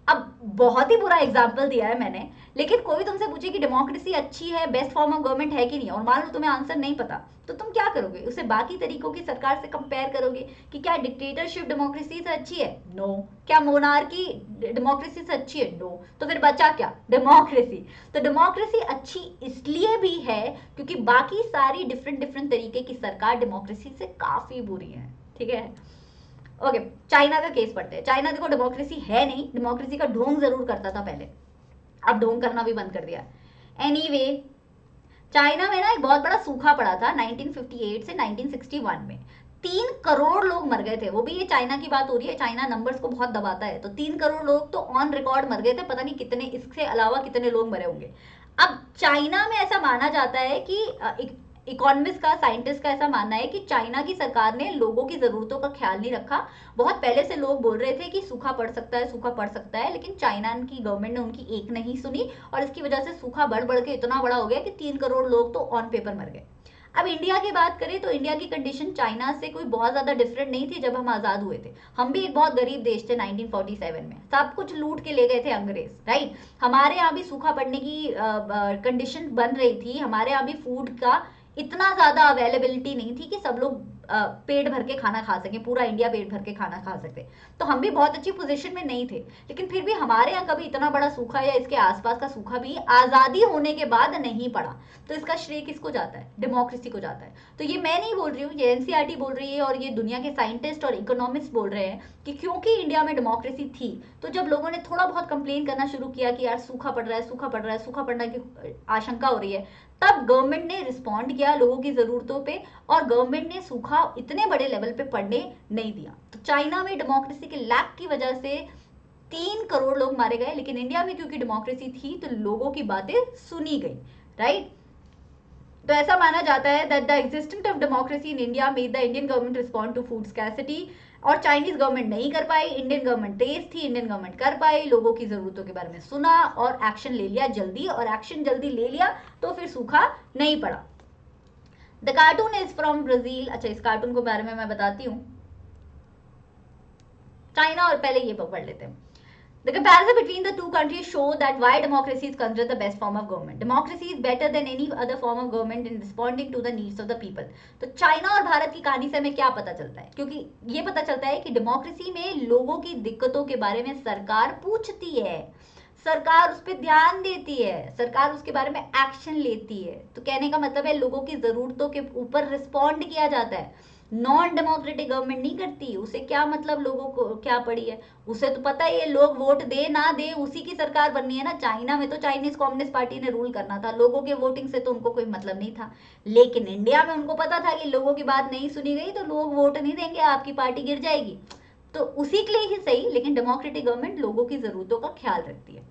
अब बहुत ही बुरा एग्जाम्पल दिया है मैंने, लेकिन कोई तुमसे पूछे कि डेमोक्रेसी अच्छी है, बेस्ट फॉर्म ऑफ गवर्नमेंट है कि नहीं, और मान लो तुम्हें आंसर नहीं पता, तो तुम क्या करोगे, उसे बाकी तरीकों की सरकार से कंपेयर करोगे कि क्या डिक्टेटरशिप डेमोक्रेसी से अच्छी है, नो। क्या मोनार्की डेमोक्रेसी से अच्छी है, नो। तो फिर बचा क्या, डेमोक्रेसी। तो डेमोक्रेसी अच्छी इसलिए भी है क्योंकि बाकी सारी डिफरेंट डिफरेंट तरीके की सरकार डेमोक्रेसी से काफी बुरी है, ठीक है। ओके, चाइना का केस पढ़ते हैं। चाइना देखो डेमोक्रेसी है नहीं, डेमोक्रेसी का ढोंग जरूर करता था पहले, अब ढोंग करना भी बंद कर दिया। एनीवे, चाइना में ना एक बहुत बड़ा सूखा पड़ा था 1958 से 1961 में। 3 करोड़ लोग मर गए थे, वो भी ये चाइना की बात हो रही है, चाइना नंबर्स को बहुत दबाता है। तो 3 करोड़ लोग तो ऑन रिकॉर्ड मर गए थे, पता नहीं कितने इससे अलावा कितने लोग मरे होंगे। अब चाइना में ऐसा माना जाता है कि इकोनॉमिस्ट का, साइंटिस्ट का ऐसा मानना है कि चाइना की सरकार ने लोगों की जरूरतों का ख्याल नहीं रखा। बहुत पहले से लोग बोल रहे थे कि सूखा पड़ सकता है, सूखा पड़ सकता है, लेकिन चाइना की गवर्नमेंट ने उनकी एक नहीं सुनी, और इसकी वजह से सूखा बढ़ बढ़ के इतना बड़ा हो गया कि 3 करोड़ लोग तो ऑन पेपर मर गए। अब इंडिया की बात करें तो इंडिया की कंडीशन चाइना से कोई बहुत ज्यादा डिफरेंट नहीं थी जब हम आजाद हुए थे। हम भी एक बहुत गरीब देश थे 1947 में, सब कुछ लूट के ले गए थे अंग्रेज, राइट। हमारे यहाँ भी सूखा पड़ने की कंडीशन बन रही थी, हमारे यहाँ भी फूड का इतना ज्यादा अवेलेबिलिटी नहीं थी कि सब लोग पेट भर के खाना खा सके, पूरा इंडिया पेट भर के खाना खा सकते। तो हम भी बहुत अच्छी पोजीशन में नहीं थे, लेकिन फिर भी हमारे यहाँ कभी इतना बड़ा सूखा या इसके आसपास का सूखा भी आजादी होने के बाद नहीं पड़ा। तो इसका श्रेय किसको जाता है, डेमोक्रेसी को जाता है। तो ये मैं नहीं बोल रही हूँ, ये एनसीईआरटी बोल रही है, और ये दुनिया के साइंटिस्ट और इकोनॉमिस्ट बोल रहे हैं कि क्योंकि इंडिया में डेमोक्रेसी थी, तो जब लोगों ने थोड़ा बहुत कंप्लेन करना शुरू किया कि यार सूखा पड़ रहा है, सूखा पड़ रहा है, सूखा पड़ने की आशंका हो रही है, तब गवर्नमेंट ने रिस्पॉन्ड किया लोगों की जरूरतों पे, और गवर्नमेंट ने सूखा इतने बड़े लेवल पे पड़ने नहीं दिया। तो चाइना में डेमोक्रेसी के लैक की वजह से 3 करोड़ लोग मारे गए, लेकिन इंडिया में क्योंकि डेमोक्रेसी थी तो लोगों की बातें सुनी गई, राइट। तो ऐसा माना जाता है that the existence of democracy in India made the Indian government respond to food scarcity, और चाइनीज गवर्नमेंट नहीं कर पाई, इंडियन गवर्नमेंट तेज थी, इंडियन गवर्नमेंट कर पाई, लोगों की जरूरतों के बारे में सुना और एक्शन ले लिया जल्दी, और एक्शन जल्दी ले लिया तो फिर सूखा नहीं पड़ा। The cartoon is from Brazil. अच्छा, इस कार्टून के बारे में मैं बताती हूँ, चाइना और पहले ये पढ़ लेते हैं। The comparison between the two countries show that why democracy is considered the best form of government. Democracy is better than any other form of government in responding to the needs of the people. तो China और भारत की कहानी से हमें क्या पता चलता है, क्योंकि ये पता चलता है कि डेमोक्रेसी में लोगों की दिक्कतों के बारे में सरकार पूछती है, सरकार उस पर ध्यान देती है, सरकार उसके बारे में एक्शन लेती है। तो कहने का मतलब है लोगों की जरूरतों के ऊपर रिस्पॉन्ड किया जाता है। नॉन डेमोक्रेटिक गवर्नमेंट नहीं करती, उसे क्या मतलब लोगों को क्या पड़ी है, उसे तो पता ही है लोग वोट दे ना दे उसी की सरकार बननी है ना। चाइना में तो चाइनीज कम्युनिस्ट पार्टी ने रूल करना था, लोगों के वोटिंग से तो उनको कोई मतलब नहीं था। लेकिन इंडिया में उनको पता था कि लोगों की बात नहीं सुनी गई तो लोग वोट नहीं देंगे, आपकी पार्टी गिर जाएगी। तो उसी के लिए ही सही, लेकिन डेमोक्रेटिक गवर्नमेंट लोगों की जरूरतों का ख्याल रखती है।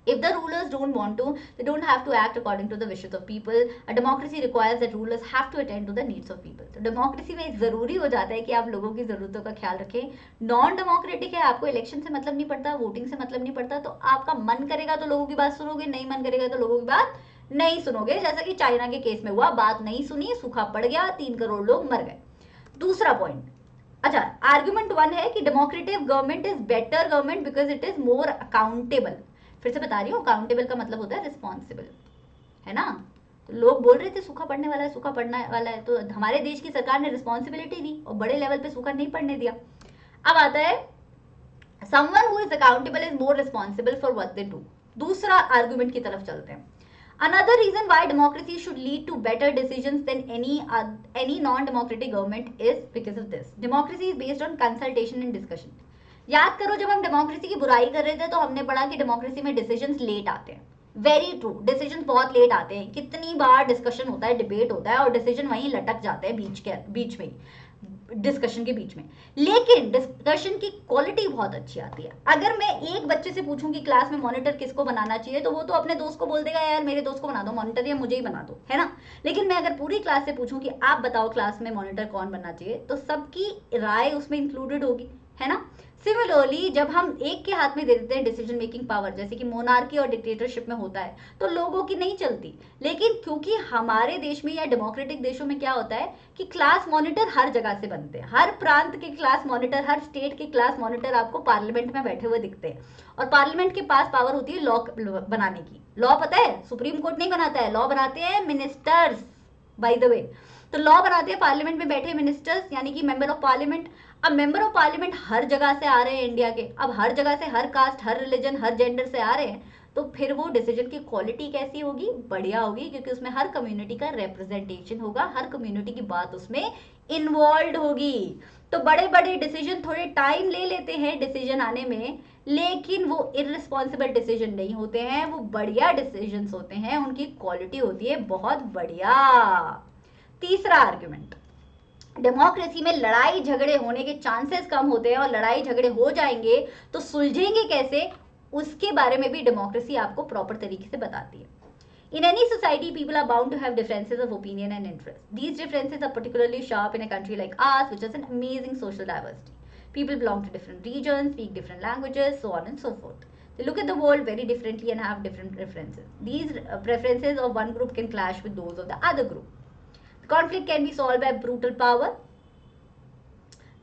If the rulers don't want to, they don't have to act according to the wishes of people. A democracy requires that rulers have to attend to the needs of people. तो democracy में ज़रूरी हो जाता है कि आप लोगों की ज़रूरतों का ख्याल रखें. नॉन डेमोक्रेटिक है, आपको इलेक्शन से मतलब नहीं पड़ता, वोटिंग से मतलब नहीं पड़ता, तो आपका मन करेगा तो लोगों की बात सुनोगे, नहीं मन करेगा तो लोगों की बात नहीं सुनोगे. जैसा कि चाइना के केस में हुआ, बात नहीं सुनी, सूखा पड़ गया, 3 करोड़ लोग मर गए. दूसरा पॉइंट, अच्छा, आर्ग्यूमेंट 1 है कि democratic government is better government because it is more accountable. फिर से बता रही हूँ, अकाउंटेबल का मतलब होता है रिस्पॉन्सिबल, है ना. तो लोग बोल रहे थे सूखा पड़ने वाला है, सूखा पड़ने वाला है, तो हमारे देश की सरकार ने रिस्पॉन्सिबिलिटी दी और बड़े लेवल पे सूखा नहीं पड़ने दिया. अब आता है someone who is accountable is more responsible for what they do. दूसरा आर्गुमेंट की तरफ चलते हैं. Another reason why democracy should lead to better decisions than any non-democratic government is because of this. Democracy is based on consultation and discussion. याद करो, जब हम democracy की बुराई कर रहे थे तो हमने पढ़ा कि डेमोक्रेसी में डिसीजंस लेट आते हैं. वेरी ट्रू, डिसीजंस बहुत लेट आते हैं. कितनी बार डिस्कशन होता है, डिबेट होता है और डिसीजन वहीं लटक जाते हैं बीच में, डिस्कशन के बीच में. लेकिन डिस्कशन की क्वालिटी बहुत अच्छी आती है. अगर मैं एक बच्चे से पूछूं कि क्लास में मॉनिटर किसको बनाना चाहिए, तो वो तो अपने दोस्त को बोल देगा यार मेरे दोस्त को बना दो मॉनिटर, या मुझे ही बना दो, है ना. लेकिन मैं अगर पूरी क्लास से पूछूं कि आप बताओ क्लास में मॉनिटर कौन बनना चाहिए, तो सबकी राय उसमें इंक्लूडेड होगी, है ना. सिमिलरली जब हम एक के हाथ में दे देते हैं डिसीजन मेकिंग पावर, जैसे कि मोनार्की और डिक्टेटरशिप में होता है, तो लोगों की नहीं चलती. लेकिन क्योंकि हमारे देश में या डेमोक्रेटिक देशों में क्या होता है कि क्लास मॉनिटर हर जगह से बनते हैं. हर प्रांत के क्लास मॉनिटर, हर स्टेट के क्लास मॉनिटर आपको पार्लियामेंट में बैठे हुए दिखते हैं. और पार्लियामेंट के पास पावर होती है लॉ बनाने की. लॉ पता है सुप्रीम कोर्ट नहीं बनाता है, लॉ बनाते हैं मिनिस्टर्स, बाय द वे. तो लॉ बनाते हैं पार्लियामेंट में बैठे मिनिस्टर्स, यानी कि मेंबर ऑफ पार्लियामेंट. अब मेंबर ऑफ पार्लियामेंट हर जगह से आ रहे हैं इंडिया के. अब हर जगह से, हर कास्ट, हर रिलीजन, हर जेंडर से आ रहे हैं, तो फिर वो डिसीजन की क्वालिटी कैसी होगी, बढ़िया होगी, क्योंकि उसमें हर कम्युनिटी का रिप्रेजेंटेशन होगा, हर कम्युनिटी की बात उसमें इन्वॉल्व होगी. तो बड़े बड़े डिसीजन थोड़े टाइम ले लेते हैं डिसीजन आने में, लेकिन वो इररिस्पॉन्सिबल डिसीजन नहीं होते हैं, वो बढ़िया डिसीजन होते हैं, उनकी क्वालिटी होती है बहुत बढ़िया. तीसरा आर्ग्यूमेंट, डेमोक्रेसी में लड़ाई झगड़े होने के चांसेस कम होते हैं, और लड़ाई झगड़े हो जाएंगे तो सुलझेंगे कैसे, उसके बारे में भी डेमोक्रेसी आपको प्रॉपर तरीके से बताती है. In any society, people are bound to have differences of opinion and interest. These differences are particularly sharp in a country like ours, which has an amazing social diversity. People belong to different regions, speak different languages, so on and so forth. They look at the world very differently and have different preferences. These preferences of one group can clash with those of the other group. Conflict can be solved by brutal power,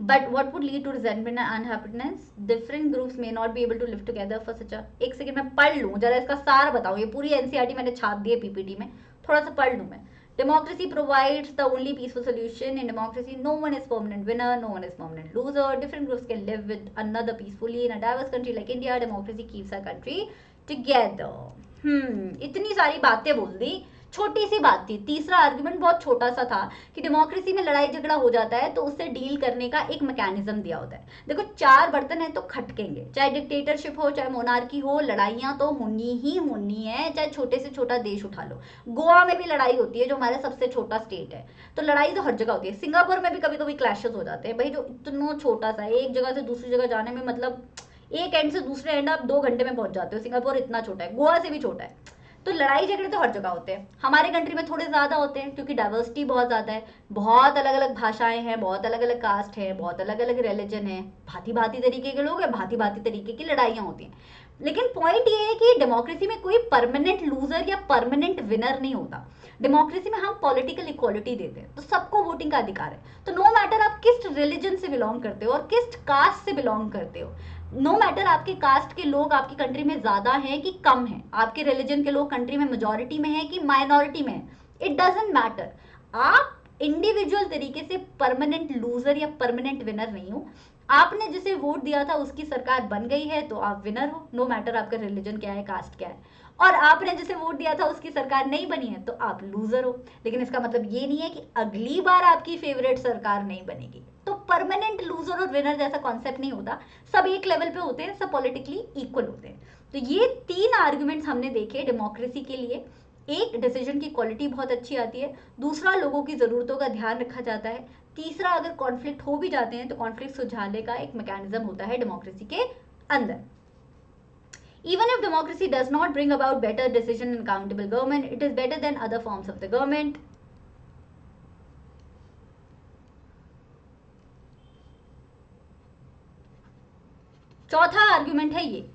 but what would lead to resentment and unhappiness? Different groups may not be able to live together for such a. एक second मैं पढ़ लूँ जरा, इसका सार बताओ. ये पूरी एनसीईआरटी मैंने छाप दी है पीपीटी में, थोड़ा सा पढ़ लूँ मैं. Democracy provides the only peaceful solution. In democracy, no one is permanent winner, no one is permanent loser. Different groups can live with another peacefully. In a diverse country like India, democracy keeps our country together. इतनी सारी बातें बोल दी, छोटी सी बात थी. तीसरा argument बहुत छोटा सा था कि डेमोक्रेसी में लड़ाई झगड़ा हो जाता है तो उससे डील करने का एक मैकेनिज्म दिया होता है. देखो, 4 बर्तन है तो खटकेंगे, चाहे डिक्टेटरशिप हो, चाहे मोनार्की हो, लड़ाइयां तो होनी ही होनी है, चाहे छोटे से छोटा देश उठा लो. गोवा में भी लड़ाई होती है, जो हमारा सबसे छोटा स्टेट है, तो लड़ाई तो हर जगह होती है. सिंगापुर में भी कभी कभी क्लैशेस हो जाते हैं भाई, जो इतना छोटा सा है, एक जगह से दूसरी जगह जाने में मतलब एक एंड से दूसरे एंड आप 2 घंटे में पहुंच जाते हो. सिंगापुर इतना छोटा है, गोवा से भी छोटा है. तो लड़ाई झगड़े तो हर जगह होते हैं. हमारे कंट्री में थोड़े ज्यादा होते हैं क्योंकि डाइवर्सिटी बहुत ज्यादा है, बहुत अलग अलग भाषाएं हैं, बहुत अलग अलग कास्ट है, बहुत अलग अलग रिलीजन है, भांति भांति तरीके के लोग हैं, भांति भांति तरीके की लड़ाइयां होती हैं. लेकिन पॉइंट ये है कि डेमोक्रेसी में कोई परमानेंट लूजर या परमानेंट विनर नहीं होता. डेमोक्रेसी में हम पॉलिटिकल इक्वालिटी देते हैं, तो सबको वोटिंग का अधिकार है. तो नो मैटर आप किस रिलीजन से बिलोंग करते हो और किस कास्ट से बिलोंग करते हो, नो मैटर आपके कास्ट के लोग आपकी कंट्री में ज्यादा हैं कि कम हैं, आपके रिलीजन के लोग कंट्री में मेजॉरिटी में हैं कि माइनॉरिटी में हैं, इट डजंट मैटर. आप इंडिविजुअल तरीके से परमानेंट लूजर या परमानेंट विनर नहीं हो. आपने जिसे वोट दिया था उसकी सरकार बन गई है तो आप विनर हो, नो मैटर आपका रिलीजन क्या है, कास्ट क्या है. और आपने जिसे वोट दिया था उसकी सरकार नहीं बनी है तो आप लूजर हो. लेकिन इसका मतलब ये नहीं है कि अगली बार आपकी फेवरेट सरकार नहीं बनेगी. तो परमानेंट लूजर और विनर जैसा कॉन्सेप्ट नहीं होता, सब एक लेवल पे होते हैं, सब पॉलिटिकली इक्वल होते हैं. तो ये 3 आर्ग्यूमेंट्स हमने देखे डेमोक्रेसी के लिए. एक, डिसीजन की क्वालिटी बहुत अच्छी आती है. दूसरा, लोगों की ज़रूरतों का ध्यान रखा जाता है. तीसरा, अगर कॉन्फ्लिक्ट हो भी जाते हैं तो कॉन्फ्लिक्ट सुलझाने का एक मैकेनिज्म होता है डेमोक्रेसी के अंदर. Even if democracy does not bring about better decision and accountable government, it is better than other forms of the government. चौथा आर्ग्यूमेंट है ये,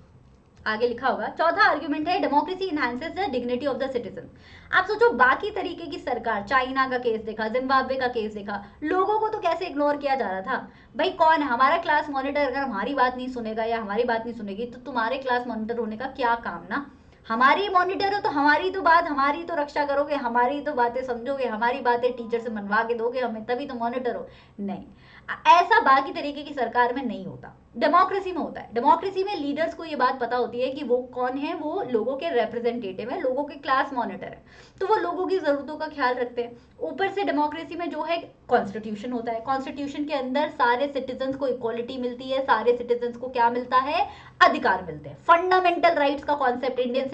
आगे लिखा होगा। चौथा आर्ग्यूमेंट है democracy enhances the dignity of the citizen. आप सोचो बाकी तरीके की सरकार, चाइना का केस देखा, जिम्बाब्वे का केस देखा, लोगों को तो कैसे इग्नोर किया जा रहा था। भाई कौन है हमारा क्लास मॉनिटर, अगर हमारी बात नहीं सुनेगा या हमारी बात नहीं सुनेगी तो तुम्हारे क्लास मॉनिटर होने का क्या काम ना। हमारी मॉनिटर हो तो हमारी तो बात, हमारी तो रक्षा करोगे, हमारी तो बातें समझोगे, हमारी बातें टीचर से मनवा के दोगे हमें, तभी तो मॉनिटर हो। नहीं, ऐसा बाकी तरीके की सरकार में नहीं होता, डेमोक्रेसी में होता है। डेमोक्रेसी में लीडर्स को ये बात पता होती है कि वो कौन है, वो लोगों के रिप्रेजेंटेटिव है, लोगों के क्लास मॉनिटर है, तो वो लोगों की जरूरतों का ख्याल रखते हैं। ऊपर से डेमोक्रेसी में जो है कॉन्स्टिट्यूशन होता है, कॉन्स्टिट्यूशन के अंदर सारे सिटीजन्स को इक्वालिटी मिलती है, सारे सिटीजन्स को क्या मिलता है, अधिकार मिलते हैं। फंडामेंटल राइट्स का कॉन्सेप्ट इंडियन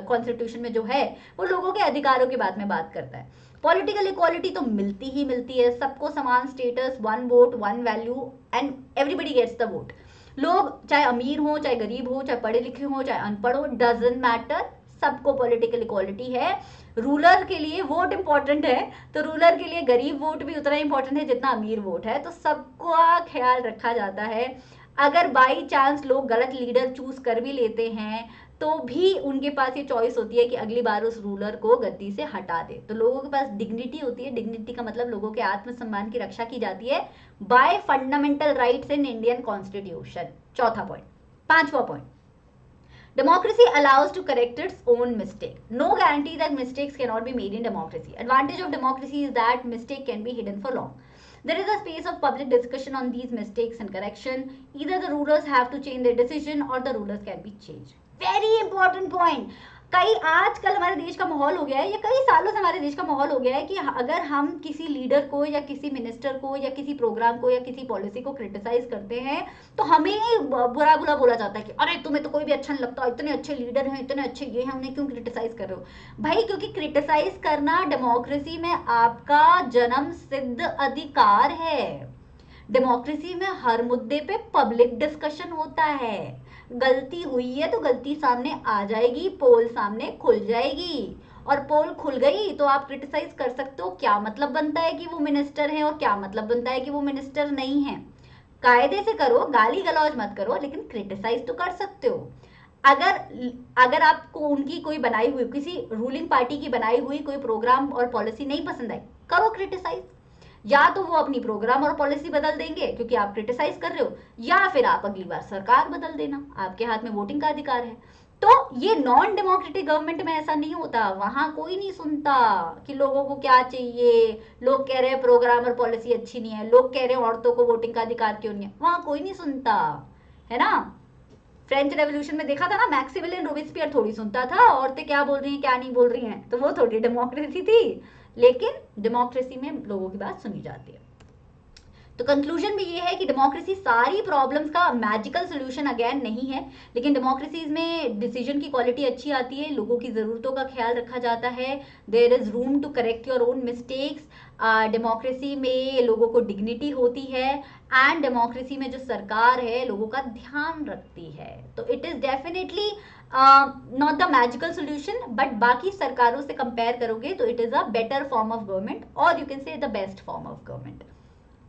कॉन्स्टिट्यूशन में जो है वो लोगों के अधिकारों के बारे में बात करता है। पॉलिटिकल इक्वालिटी तो मिलती ही मिलती है, सबको समान status, one vote one value and everybody gets the vote. लोग चाहे अमीर हो, चाहे गरीब हो, चाहे पढ़े लिखे हो, चाहे अनपढ़ हो, डजंट मैटर, सबको पॉलिटिकल इक्वालिटी है। रूलर के लिए वोट इंपॉर्टेंट है तो रूलर के लिए गरीब वोट भी उतना इंपॉर्टेंट है जितना अमीर वोट है, तो सबका ख्याल रखा जाता है। अगर बाई चांस लोग गलत लीडर चूज कर भी लेते हैं तो भी उनके पास ये चॉइस होती है कि अगली बार उस रूलर को गद्दी से हटा दे। तो लोगों के पास डिग्निटी होती है, डिग्निटी का मतलब लोगों के आत्मसम्मान की रक्षा की जाती है bye fundamental rights in Indian constitution. चौथा पॉइंट। पांचवा point, democracy allows to correct its own mistake. No guarantee that mistakes cannot be made in democracy. Advantage of democracy is that mistake can be hidden for long. There is a space of public discussion on these mistakes and correction. Either the rulers have to change their decision or the rulers can be changed. Very important point. कई आजकल हमारे देश का माहौल हो गया है, ये कई सालों से हमारे देश का माहौल हो गया है कि अगर हम किसी लीडर को या किसी मिनिस्टर को या किसी प्रोग्राम को या किसी पॉलिसी को क्रिटिसाइज करते हैं तो हमें बुरा बुरा बोला जाता है कि अरे तुम्हें तो कोई भी अच्छा नहीं लगता, इतने अच्छे लीडर हैं, इतने अच्छे ये हैं, उन्हें क्यों क्रिटिसाइज कर रहे हो। भाई क्योंकि क्रिटिसाइज करना डेमोक्रेसी में आपका जन्म सिद्ध अधिकार है। डेमोक्रेसी में हर मुद्दे पे पब्लिक डिस्कशन होता है। गलती हुई है तो गलती सामने आ जाएगी, पोल सामने खुल जाएगी, और पोल खुल गई तो आप क्रिटिसाइज कर सकते हो। क्या मतलब बनता है कि वो मिनिस्टर है और क्या मतलब बनता है कि वो मिनिस्टर नहीं है। कायदे से करो, गाली गलौज मत करो, लेकिन क्रिटिसाइज तो कर सकते हो। अगर आपको उनकी कोई बनाई हुई, किसी रूलिंग पार्टी की बनाई हुई कोई प्रोग्राम और पॉलिसी नहीं पसंद आई, करो क्रिटिसाइज। या तो वो अपनी प्रोग्राम और पॉलिसी बदल देंगे क्योंकि आप क्रिटिसाइज कर रहे हो, या फिर आप अगली बार सरकार बदल देना, आपके हाथ में वोटिंग का अधिकार है। तो ये नॉन डेमोक्रेटिक गवर्नमेंट में ऐसा नहीं होता, वहां कोई नहीं सुनता कि लोगों को क्या चाहिए। लोग कह रहे हैं प्रोग्राम और पॉलिसी अच्छी नहीं है, लोग कह रहे हैं औरतों को वोटिंग का अधिकार क्यों नहीं है, वहां कोई नहीं सुनता है ना। फ्रेंच रेवोल्यूशन में देखा था ना, मैक्सिमिलियन रोबेस्पियर थोड़ी सुनता था औरतें क्या बोल रही हैं क्या नहीं बोल रही हैं, तो वो थोड़ी डेमोक्रेसी थी। लेकिन डेमोक्रेसी में लोगों की बात सुनी जाती है। तो कंक्लूजन भी ये है कि डेमोक्रेसी सारी प्रॉब्लम्स का मैजिकल सोल्यूशन अगेन नहीं है, लेकिन डेमोक्रेसीज में डिसीजन की क्वालिटी अच्छी आती है, लोगों की ज़रूरतों का ख्याल रखा जाता है, there is room to correct your own mistakes. Democracy में लोगों को डिग्निटी होती है, एंड डेमोक्रेसी में जो सरकार है लोगों का ध्यान रखती है। तो it is definitely not the magical solution, but बाकी सरकारों से कंपेयर करोगे तो it is a better form of government, और you can say the best form of government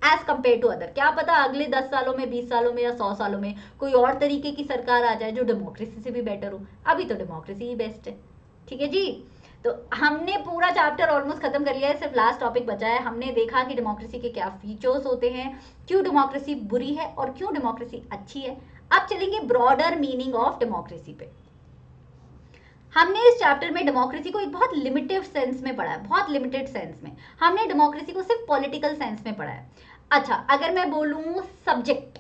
as compare to other. क्या पता अगले 10 सालों में, 20 सालों में या 100 सालों में कोई और तरीके की सरकार आ जाए जो डेमोक्रेसी से भी बेटर हो। अभी तो डेमोक्रेसी ही बेस्ट है। ठीक है जी, तो हमने पूरा चैप्टर ऑलमोस्ट खत्म कर लिया है, सिर्फ लास्ट टॉपिक बचा है। हमने देखा कि डेमोक्रेसी के क्या फीचर्स होते हैं, क्यों डेमोक्रेसी बुरी है और क्यों डेमोक्रेसी अच्छी है। अब चलेंगे ब्रॉडर मीनिंग ऑफ डेमोक्रेसी पे। हमने इस चैप्टर में डेमोक्रेसी को एक बहुत लिमिटेड सेंस में पढ़ा है, बहुत लिमिटेड सेंस में। हमने डेमोक्रेसी को सिर्फ पॉलिटिकल सेंस में पढ़ा है। अच्छा, अगर मैं बोलूं सब्जेक्ट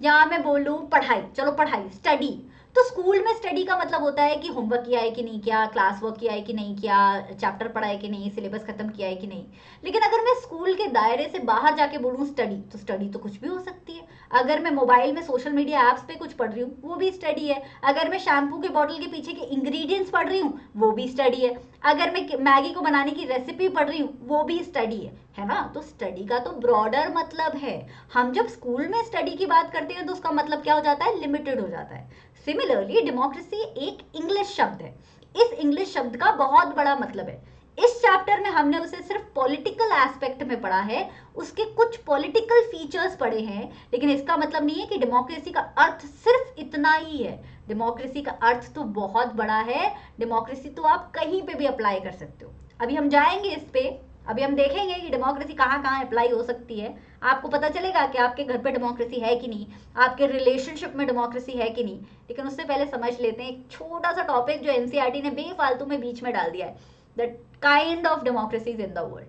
या मैं बोलूं पढ़ाई, चलो पढ़ाई, स्टडी, तो स्कूल में स्टडी का मतलब होता है कि होमवर्क किया है कि नहीं किया, क्लास वर्क किया है कि नहीं किया, चैप्टर पढ़ा है कि नहीं, सिलेबस खत्म किया है कि नहीं। लेकिन अगर मैं स्कूल के दायरे से बाहर जाके बोलूँ स्टडी, तो स्टडी तो कुछ भी हो सकती है। अगर मैं मोबाइल में सोशल मीडिया ऐप्स पे कुछ पढ़ रही हूँ वो भी स्टडी है। अगर मैं शैम्पू के बॉटल के पीछे के इंग्रेडिएंट्स पढ़ रही हूँ वो भी स्टडी है। अगर मैं मैगी को बनाने की रेसिपी पढ़ रही हूँ वो भी स्टडी है ना। तो स्टडी का तो ब्रॉडर मतलब है। हम जब स्कूल में स्टडी की बात करते हैं तो उसका मतलब क्या हो जाता है, लिमिटेड हो जाता है। सिमिलर सिमिलरली डेमोक्रेसी एक इंग्लिश शब्द है। इस इंग्लिश शब्द का बहुत बड़ा मतलब है। इस चैप्टर में हमने उसे सिर्फ पॉलिटिकल एस्पेक्ट में पढ़ा है, उसके कुछ पॉलिटिकल फीचर्स पढ़े हैं, लेकिन इसका मतलब नहीं है कि डेमोक्रेसी का अर्थ सिर्फ इतना ही है। डेमोक्रेसी का अर्थ तो बहुत बड़ा है। डेमोक्रेसी तो आप कहीं पे भी अप्लाई कर सकते हो। अभी हम जाएंगे इस पे, अभी हम देखेंगे कि डेमोक्रेसी कहाँ कहाँ अप्लाई हो सकती है। आपको पता चलेगा कि आपके घर पे डेमोक्रेसी है कि नहीं, आपके रिलेशनशिप में डेमोक्रेसी है कि नहीं। लेकिन उससे पहले समझ लेते हैं एक छोटा सा टॉपिक जो एनसीईआरटी ने बेफालतू में बीच में डाल दिया है, the kind of democracies in the world.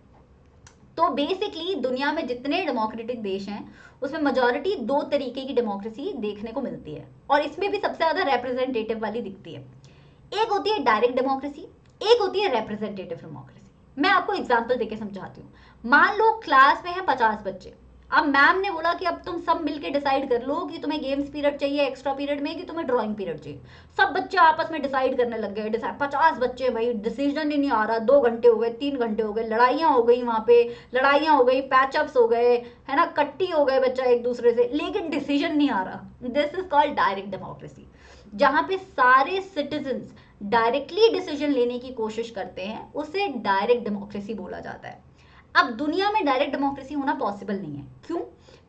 तो बेसिकली दुनिया में जितने डेमोक्रेटिक देश हैं उसमें मेजॉरिटी दो तरीके की डेमोक्रेसी देखने को मिलती है, और इसमें भी सबसे ज्यादा रिप्रेजेंटेटिव वाली दिखती है। एक होती है डायरेक्ट डेमोक्रेसी, एक होती है रिप्रेजेंटेटिव डेमोक्रेसी। मैं आपको एग्जांपल देके समझाती हूँ। मान लो क्लास में है 50 बच्चे। अब मैम ने बोला कि अब तुम सब मिलके डिसाइड कर लो कि तुम्हें गेम्स पीरियड चाहिए एक्स्ट्रा पीरियड में, कि तुम्हें ड्राइंग पीरियड चाहिए। सब बच्चे आपस में डिसाइड करने लग गए। 50 बच्चे, भाई डिसीजन ही नहीं आ रहा। 2 घंटे हो गए, 3 घंटे हो गए, लड़ाइयाँ हो गई, वहाँ पे लड़ाइयाँ हो गई, पैचअप्स हो गए, है ना, कट्टी हो गए बच्चा एक दूसरे से, लेकिन डिसीजन नहीं आ रहा। This is called direct democracy, जहाँ पे सारे सिटीजन्स डायरेक्टली डिसीजन लेने की कोशिश करते हैं, उसे डायरेक्ट डेमोक्रेसी बोला जाता है। अब दुनिया में डायरेक्ट डेमोक्रेसी होना पॉसिबल नहीं है। क्यों?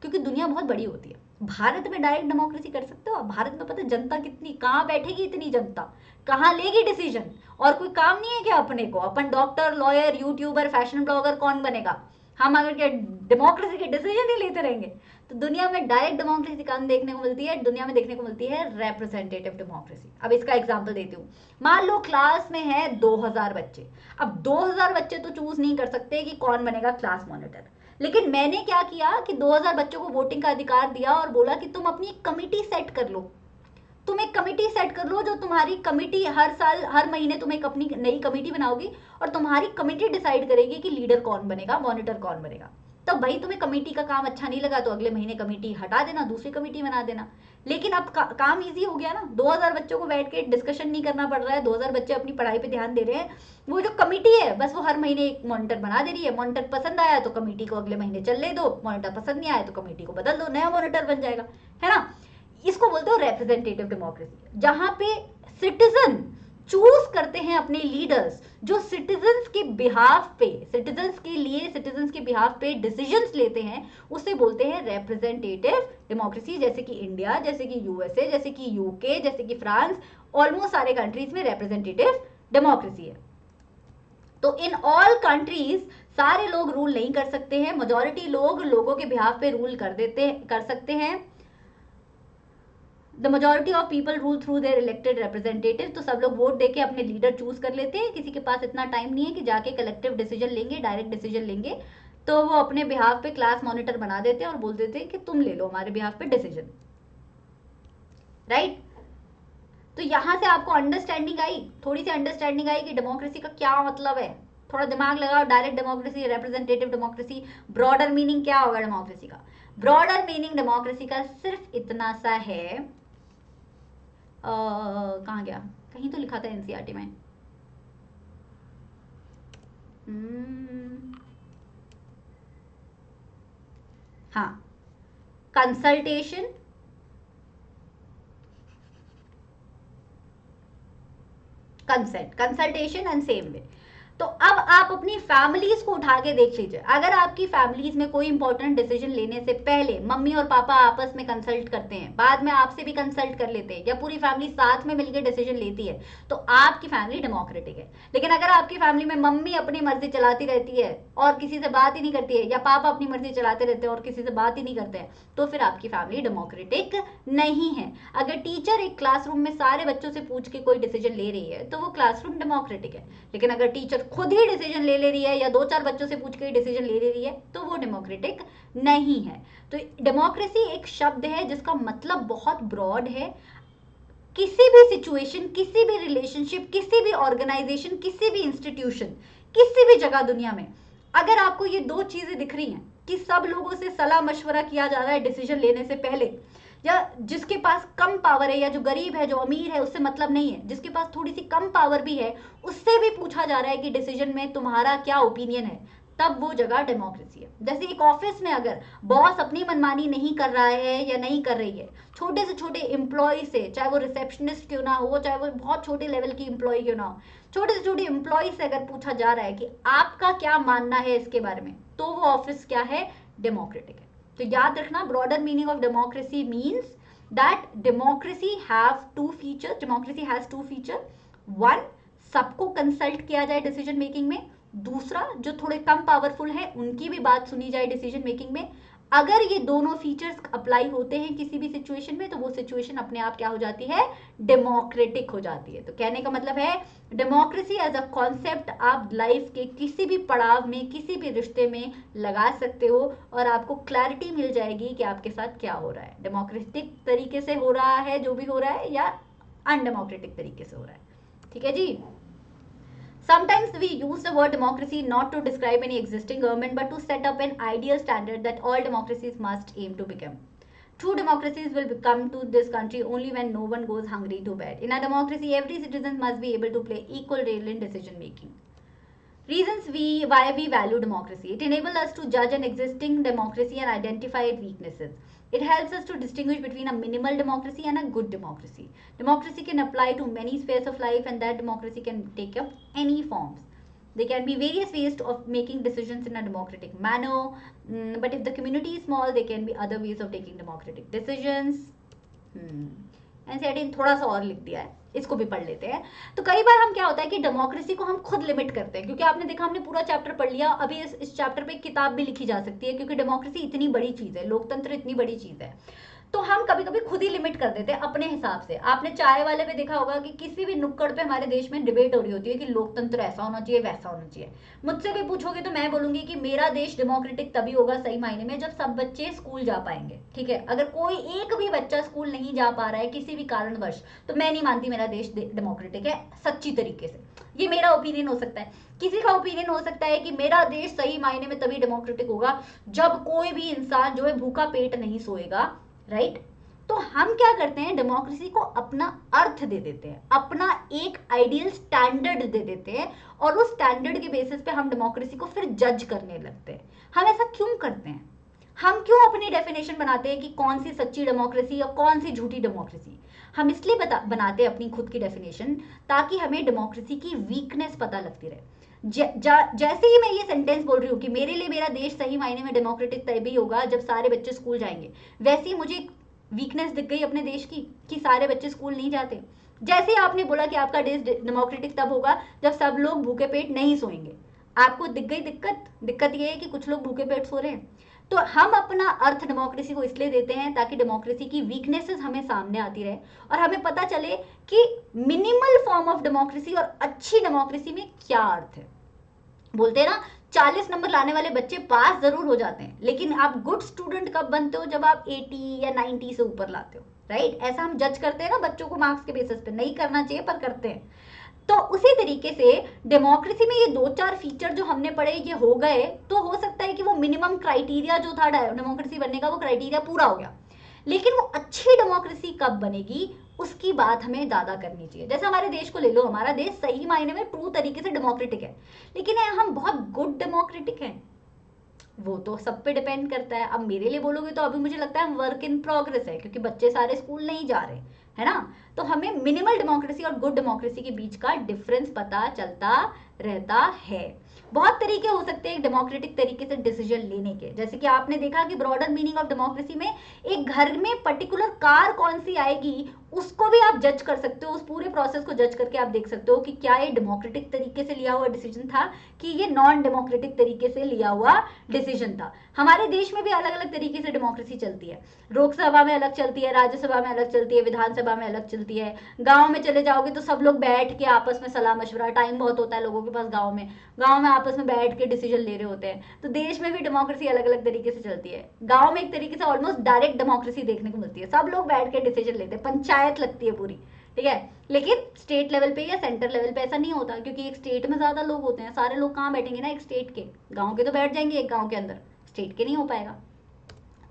क्योंकि दुनिया बहुत बड़ी होती है। भारत में डायरेक्ट डेमोक्रेसी कर सकते हो? भारत में पता है जनता कितनी, कहाँ बैठेगी इतनी जनता, कहाँ लेगी डिसीजन? और कोई काम नहीं है क्या अपने को? अपन doctor, lawyer, YouTuber, fashion blogger कौन बनेगा? हम अगर क्या डेमोक्रेसी के डिसीजन ही लेते रहेंगे? तो दुनिया में डायरेक्ट डेमोक्रेसी कहाँ देखने को मिलती है? दुनिया में देखने को मिलती है रिप्रेजेंटेटिव डेमोक्रेसी। अब इसका एग्जांपल देती हूँ। मान लो क्लास में है 2000 बच्चे। अब 2000 बच्चे तो चूज नहीं कर सकते कि कौन बनेगा क्लास मॉनिटर, लेकिन मैंने क्या किया कि 2000 बच्चों को वोटिंग का अधिकार दिया और बोला कि तुम अपनी कमिटी सेट कर लो। तुम एक कमिटी सेट कर लो, जो तुम्हारी कमिटी हर साल हर महीने तुम एक अपनी नई कमिटी बनाओगी और तुम्हारी कमिटी डिसाइड करेगी कि लीडर कौन बनेगा, मॉनिटर कौन बनेगा। तो भाई तुम्हें कमिटी का काम अच्छा नहीं लगा तो अगले महीने कमिटी हटा देना, दूसरी कमिटी बना देना। लेकिन अब काम इजी हो गया ना। 2000 बच्चों को बैठ के डिस्कशन नहीं करना पड़ रहा है। 2000 बच्चे अपनी पढ़ाई पे ध्यान दे रहे हैं। वो जो कमिटी है बस वो हर महीने एक मॉनिटर बना दे रही है। मॉनिटर पसंद आया तो कमिटी को अगले महीने चलने दो, मॉनिटर पसंद नहीं आया तो कमिटी को बदल दो, नया मॉनिटर बन जाएगा, है ना। इसको बोलते हो रिप्रेजेंटेटिव डेमोक्रेसी, जहां पे सिटीजन चूज करते हैं अपने लीडर्स, जो सिटीजन्स के बिहाफ पे, सिटीजन्स के लिए, सिटीजन्स के बिहाफ पे डिसीजंस लेते हैं, उसे बोलते हैं रिप्रेजेंटेटिव डेमोक्रेसी। जैसे कि इंडिया, जैसे कि यूएसए, जैसे कि यूके, जैसे कि फ्रांस, ऑलमोस्ट सारे कंट्रीज में रिप्रेजेंटेटिव डेमोक्रेसी है। तो इन ऑल कंट्रीज सारे लोग रूल नहीं कर सकते हैं, मेजॉरिटी लोग लोगों के बिहाफ पे रूल कर सकते हैं। The majority of people rule through their elected representative. तो सब लोग वोट देके अपने लीडर चूज कर लेते हैं। किसी के पास इतना टाइम नहीं है कि जाके कलेक्टिव डिसीजन लेंगे, डायरेक्ट डिसीजन लेंगे, तो वो अपने बिहाफ पे क्लास मॉनिटर बना देते हैं और बोल देते हैं कि तुम ले लो हमारे बिहाफ पे डिसीजन, राइट। तो यहां से आपको अंडरस्टैंडिंग आई, थोड़ी सी अंडरस्टैंडिंग आई कि डेमोक्रेसी का क्या मतलब है। थोड़ा दिमाग लगाओ। Direct democracy, representative democracy, broader meaning क्या होगा डेमोक्रेसी का? ब्रॉडर मीनिंग डेमोक्रेसी का सिर्फ इतना सा है, कहाँ गया, कहीं तो लिखा था एनसीईआरटी में। हाँ, consultation, consent, consultation and same way. तो अब आप अपनी फैमिलीज को उठा के देख लीजिए। अगर आपकी फैमिलीज में कोई इंपॉर्टेंट डिसीजन लेने से पहले मम्मी और पापा आपस में कंसल्ट करते हैं, बाद में आपसे भी कंसल्ट कर लेते हैं, या पूरी फैमिली साथ में मिलकर डिसीजन लेती है, तो आपकी फैमिली डेमोक्रेटिक है। लेकिन अगर आपकी फैमिली में मम्मी अपनी मर्जी चलाती रहती है और किसी से बात ही नहीं करती है, या पापा अपनी मर्जी चलाते रहते हैं और किसी से बात ही नहीं करते हैं, तो फिर आपकी फैमिली डेमोक्रेटिक नहीं है। अगर टीचर एक क्लासरूम में सारे बच्चों से पूछ के कोई डिसीजन ले रही है तो वो क्लासरूम डेमोक्रेटिक है। लेकिन अगर टीचर खुद ही डिसीजन ले रही है या 2-4 बच्चों से पूछ के डिसीजन ले रही है तो वो डेमोक्रेटिक नहीं है। तो डेमोक्रेसी एक शब्द है जिसका मतलब बहुत ब्रॉड है। किसी भी सिचुएशन, किसी भी रिलेशनशिप, किसी भी ऑर्गेनाइजेशन, किसी भी इंस्टीट्यूशन, किसी भी जगह दुनिया में अगर आपको ये दो चीजें दिख रही हैं कि सब लोगों से सलाह मशवरा किया जा रहा है डिसीजन लेने से पहले, या जिसके पास कम पावर है, या जो गरीब है, जो अमीर है, उससे मतलब नहीं है, जिसके पास थोड़ी सी कम पावर भी है, उससे भी पूछा जा रहा है कि डिसीजन में तुम्हारा क्या ओपिनियन है, तब वो जगह डेमोक्रेसी है। जैसे एक ऑफिस में अगर बॉस अपनी मनमानी नहीं कर रहा है या नहीं कर रही है, छोटे से छोटे एम्प्लॉय से, चाहे वो रिसेप्शनिस्ट क्यों ना हो, चाहे वो बहुत छोटे लेवल की एम्प्लॉय क्यों ना हो, छोटे से छोटे एम्प्लॉय से अगर पूछा जा रहा है कि आपका क्या मानना है इसके बारे में, तो वो ऑफिस क्या है, डेमोक्रेटिक है। तो याद रखना, broader meaning of democracy means that democracy have to feature, democracy has to feature. One, सबको कंसल्ट किया जाए डिसीजन मेकिंग में। दूसरा, जो थोड़े कम पावरफुल है उनकी भी बात सुनी जाए डिसीजन मेकिंग में। अगर ये दोनों फीचर्स अप्लाई होते हैं किसी भी सिचुएशन में, तो वो सिचुएशन अपने आप क्या हो जाती है, डेमोक्रेटिक हो जाती है। तो कहने का मतलब है, डेमोक्रेसी एज अ कॉन्सेप्ट आप लाइफ के किसी भी पड़ाव में, किसी भी रिश्ते में लगा सकते हो और आपको क्लैरिटी मिल जाएगी कि आपके साथ क्या हो रहा है, डेमोक्रेटिक तरीके से हो रहा है जो भी हो रहा है, या अनडेमोक्रेटिक तरीके से हो रहा है। ठीक है जी। Sometimes we use the word democracy not to describe any existing government but to set up an ideal standard that all democracies must aim to become. True democracies will come to this country only when no one goes hungry to bed. In a democracy, every citizen must be able to play equal role in decision making. Reasons why we value democracy. It enables us to judge an existing democracy and identify its weaknesses. It helps us to distinguish between a minimal democracy and a good democracy. Democracy can apply to many spheres of life, and that democracy can take up any forms. There can be various ways of making decisions in a democratic manner, but if the community is small, there can be other ways of taking democratic decisions. NCERT थोड़ा सा और लिख दिया है, इसको भी पढ़ लेते हैं। तो कई बार हम क्या होता है कि डेमोक्रेसी को हम खुद लिमिट करते हैं, क्योंकि आपने देखा हमने पूरा चैप्टर पढ़ लिया, अभी इस चैप्टर पे एक किताब भी लिखी जा सकती है, क्योंकि डेमोक्रेसी इतनी बड़ी चीज है, लोकतंत्र इतनी बड़ी चीज है। तो हम कभी कभी खुद ही लिमिट कर देते हैं अपने हिसाब से। आपने चाय वाले पे देखा होगा कि किसी भी नुक्कड़ पे हमारे देश में डिबेट हो रही होती है कि लोकतंत्र ऐसा होना चाहिए, वैसा होना चाहिए। मुझसे भी पूछोगे तो मैं बोलूंगी कि मेरा देश डेमोक्रेटिक तभी होगा सही मायने में जब सब बच्चे स्कूल जा पाएंगे। ठीक है, अगर कोई एक भी बच्चा स्कूल नहीं जा पा रहा है किसी भी कारणवश, तो मैं नहीं मानती मेरा देश डेमोक्रेटिक है सच्ची तरीके से। ये मेरा ओपिनियन हो सकता है, किसी का ओपिनियन हो सकता है कि मेरा देश सही मायने में तभी डेमोक्रेटिक होगा जब कोई भी इंसान जो है भूखा पेट नहीं सोएगा, राइट। तो हम क्या करते हैं, डेमोक्रेसी को अपना अर्थ दे देते हैं, अपना एक आइडियल स्टैंडर्ड दे देते हैं, और उस स्टैंडर्ड के बेसिस पे हम डेमोक्रेसी को फिर जज करने लगते हैं। हम ऐसा क्यों करते हैं, हम क्यों अपनी डेफिनेशन बनाते हैं कि कौन सी सच्ची डेमोक्रेसी और कौन सी झूठी डेमोक्रेसी। हम इसलिए बनाते हैं अपनी खुद की डेफिनेशन, ताकि हमें डेमोक्रेसी की वीकनेस पता लगती रहे। जैसे ही मैं ये सेंटेंस बोल रही हूँ कि मेरे लिए मेरा देश सही मायने में डेमोक्रेटिक तभी होगा जब सारे बच्चे स्कूल जाएंगे, वैसे ही मुझे वीकनेस दिख गई अपने देश की कि सारे बच्चे स्कूल नहीं जाते। जैसे आपने बोला कि आपका देश डेमोक्रेटिक तब होगा जब सब लोग भूखे पेट नहीं सोएंगे, आपको दिख गई दिक्कत ये है कि कुछ लोग भूखे पेट सो रहे हैं। तो हम अपना अर्थ डेमोक्रेसी को इसलिए देते हैं ताकि डेमोक्रेसी की वीकनेसेस हमें सामने आती रहे और हमें पता चले कि मिनिमल फॉर्म ऑफ डेमोक्रेसी और अच्छी डेमोक्रेसी में क्या अर्थ है। बोलते हैं ना, 40 नंबर लाने वाले बच्चे पास जरूर हो जाते हैं, लेकिन आप गुड स्टूडेंट कब बनते हो, जब आप 80 या 90 से ऊपर लाते हो, राइट। ऐसा हम जज करते हैं ना बच्चों को मार्क्स के बेसिस पे, नहीं करना चाहिए पर करते हैं। तो उसी तरीके से डेमोक्रेसी में ये 2-4 फीचर जो हमने पढ़े ये हो गए, तो हो सकता है कि वो मिनिमम क्राइटेरिया जो था डेमोक्रेसी बनने का, वो क्राइटेरिया पूरा हो गया। लेकिन वो अच्छी डेमोक्रेसी कब बनेगी उसकी बात हमें ज्यादा करनी चाहिए। जैसे हमारे देश को ले लो, हमारा देश सही मायने में ट्रू तरीके से डेमोक्रेटिक है, लेकिन हम बहुत गुड डेमोक्रेटिक हैं, वो तो सब पे डिपेंड करता है। अब मेरे लिए बोलोगे तो अभी मुझे लगता है वर्क इन प्रोग्रेस है, क्योंकि बच्चे सारे स्कूल नहीं जा रहे, है ना। तो हमें मिनिमल डेमोक्रेसी और गुड डेमोक्रेसी के बीच का डिफरेंस पता चलता रहता है। बहुत तरीके हो सकते हैं डेमोक्रेटिक तरीके से डिसीजन लेने के। जैसे कि आपने देखा कि ब्रॉडर मीनिंग ऑफ डेमोक्रेसी में एक घर में पर्टिकुलर कार कौन सी आएगी उसको भी आप जज कर सकते हो, उस पूरे प्रोसेस को जज करके आप देख सकते हो कि क्या ये डेमोक्रेटिक तरीके से लिया हुआ डिसीजन था कि ये नॉन डेमोक्रेटिक तरीके से लिया हुआ डिसीजन था। हमारे देश में भी अलग अलग तरीके से डेमोक्रेसी चलती है, लोकसभा में अलग चलती है, राज्यसभा में अलग चलती है, विधानसभा में अलग चलती है। गाँव में चले जाओगे तो सब लोग बैठ के आपस में सलाह मशवरा, टाइम बहुत होता है लोगों के पास गाँव में आपस में बैठ के डिसीजन ले रहे होते हैं। तो देश में भी डेमोक्रेसी अलग अलग तरीके से चलती है। गांव में एक तरीके से ऑलमोस्ट डायरेक्ट डेमोक्रेसी देखने को मिलती है, सब लोग बैठ के डिसीजन लेते हैं, पंचायत लगती है पूरी, ठीक है। लेकिन स्टेट लेवल पे या सेंटर लेवल पे ऐसा नहीं होता, क्योंकि एक स्टेट में ज्यादा लोग होते हैं, सारे लोग कहाँ बैठेंगे ना एक स्टेट के, गाँव के तो बैठ जाएंगे एक गाँव के अंदर, स्टेट के नहीं हो पाएगा।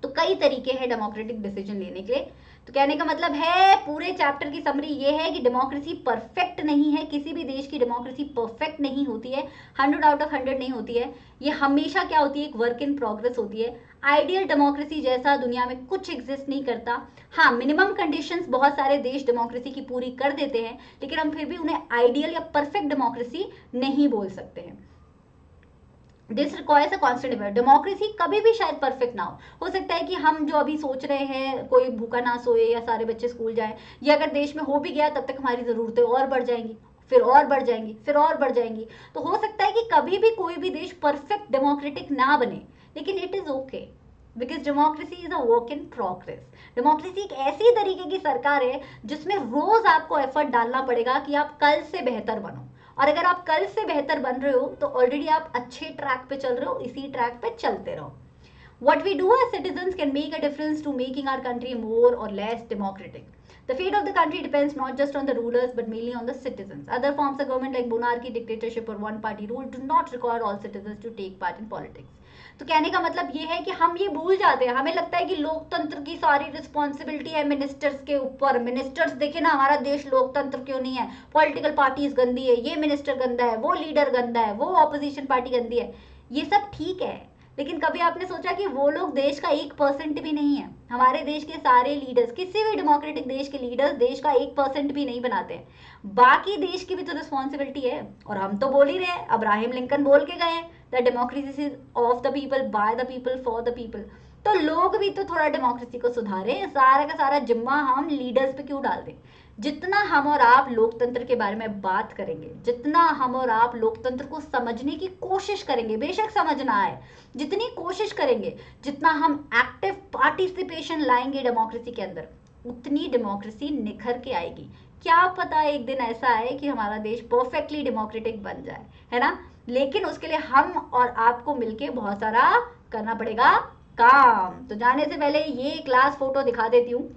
तो कई तरीके हैं डेमोक्रेटिक डिसीजन लेने के लिए। तो कहने का मतलब है पूरे चैप्टर की समरी ये है कि डेमोक्रेसी परफेक्ट नहीं है, किसी भी देश की डेमोक्रेसी परफेक्ट नहीं होती है, 100 आउट ऑफ 100 नहीं होती है, ये हमेशा क्या होती है, एक वर्क इन प्रोग्रेस होती है। आइडियल डेमोक्रेसी जैसा दुनिया में कुछ एग्जिस्ट नहीं करता। हाँ, मिनिमम कंडीशंस बहुत सारे देश डेमोक्रेसी की पूरी कर देते हैं, लेकिन हम फिर भी उन्हें आइडियल या परफेक्ट डेमोक्रेसी नहीं बोल सकते हैं। This requires a constant effort. Democracy कभी भी शायद परफेक्ट ना हो सकता है कि हम जो अभी सोच रहे हैं कोई भूखा ना सोए या सारे बच्चे स्कूल जाएं, ये अगर देश में हो भी गया तब तक हमारी ज़रूरतें और बढ़ जाएंगी, फिर और बढ़ जाएंगी, फिर और बढ़ जाएंगी। तो हो सकता है कि कभी भी कोई भी देश परफेक्ट डेमोक्रेटिक ना बने, लेकिन it is okay because democracy is a work in progress. Democracy एक ऐसी तरीके की सरकार है जिसमें रोज आपको एफर्ट डालना पड़ेगा कि आप कल से बेहतर बनो, और अगर आप कल से बेहतर बन रहे हो तो ऑलरेडी आप अच्छे ट्रैक पे चल रहे हो, इसी ट्रैक पे चलते रहो। What we do as citizens can make a difference to making our country more or less democratic. The fate of the country depends not just on the rulers but mainly on the citizens. Other forms of government like monarchy, dictatorship or one party rule do not require all citizens to take part in politics. तो कहने का मतलब ये है कि हम ये भूल जाते हैं, हमें लगता है कि लोकतंत्र की सारी रिस्पॉन्सिबिलिटी है मिनिस्टर्स के ऊपर। मिनिस्टर्स देखे ना, हमारा देश लोकतंत्र क्यों नहीं है, पॉलिटिकल पार्टीज गंदी है, ये मिनिस्टर गंदा है, वो लीडर गंदा है, वो ऑपोजिशन पार्टी गंदी है। ये सब ठीक है, लेकिन कभी आपने सोचा कि वो लोग देश का 1% भी नहीं है। हमारे देश के सारे लीडर्स, किसी भी डेमोक्रेटिक देश के लीडर्स देश का 1% भी नहीं बनाते हैं। बाकी देश की भी तो रिस्पॉन्सिबिलिटी है, और हम तो बोल ही रहे हैं, अब्राहम लिंकन बोल के गए the democracy is of the people, bye the people, for the people. तो लोग भी तो थोड़ा डेमोक्रेसी को सुधारें, सारा का सारा जिम्मा हम लीडर्स पे क्यों डाल दें। जितना हम और आप लोकतंत्र के बारे में बात करेंगे, जितना हम और आप लोकतंत्र को समझने की कोशिश करेंगे, बेशक समझ ना आए, जितनी कोशिश करेंगे, जितना हम एक्टिव पार्टिसिपेशन लाएंगे डेमोक्रेसी के अंदर, उतनी डेमोक्रेसी निखर के आएगी। क्या पता एक दिन ऐसा आए कि हमारा देश परफेक्टली डेमोक्रेटिक बन जाए, है ना। लेकिन उसके लिए हम और आपको मिलके बहुत सारा करना पड़ेगा काम। तो जाने से पहले ये क्लास फोटो दिखा देती हूँ,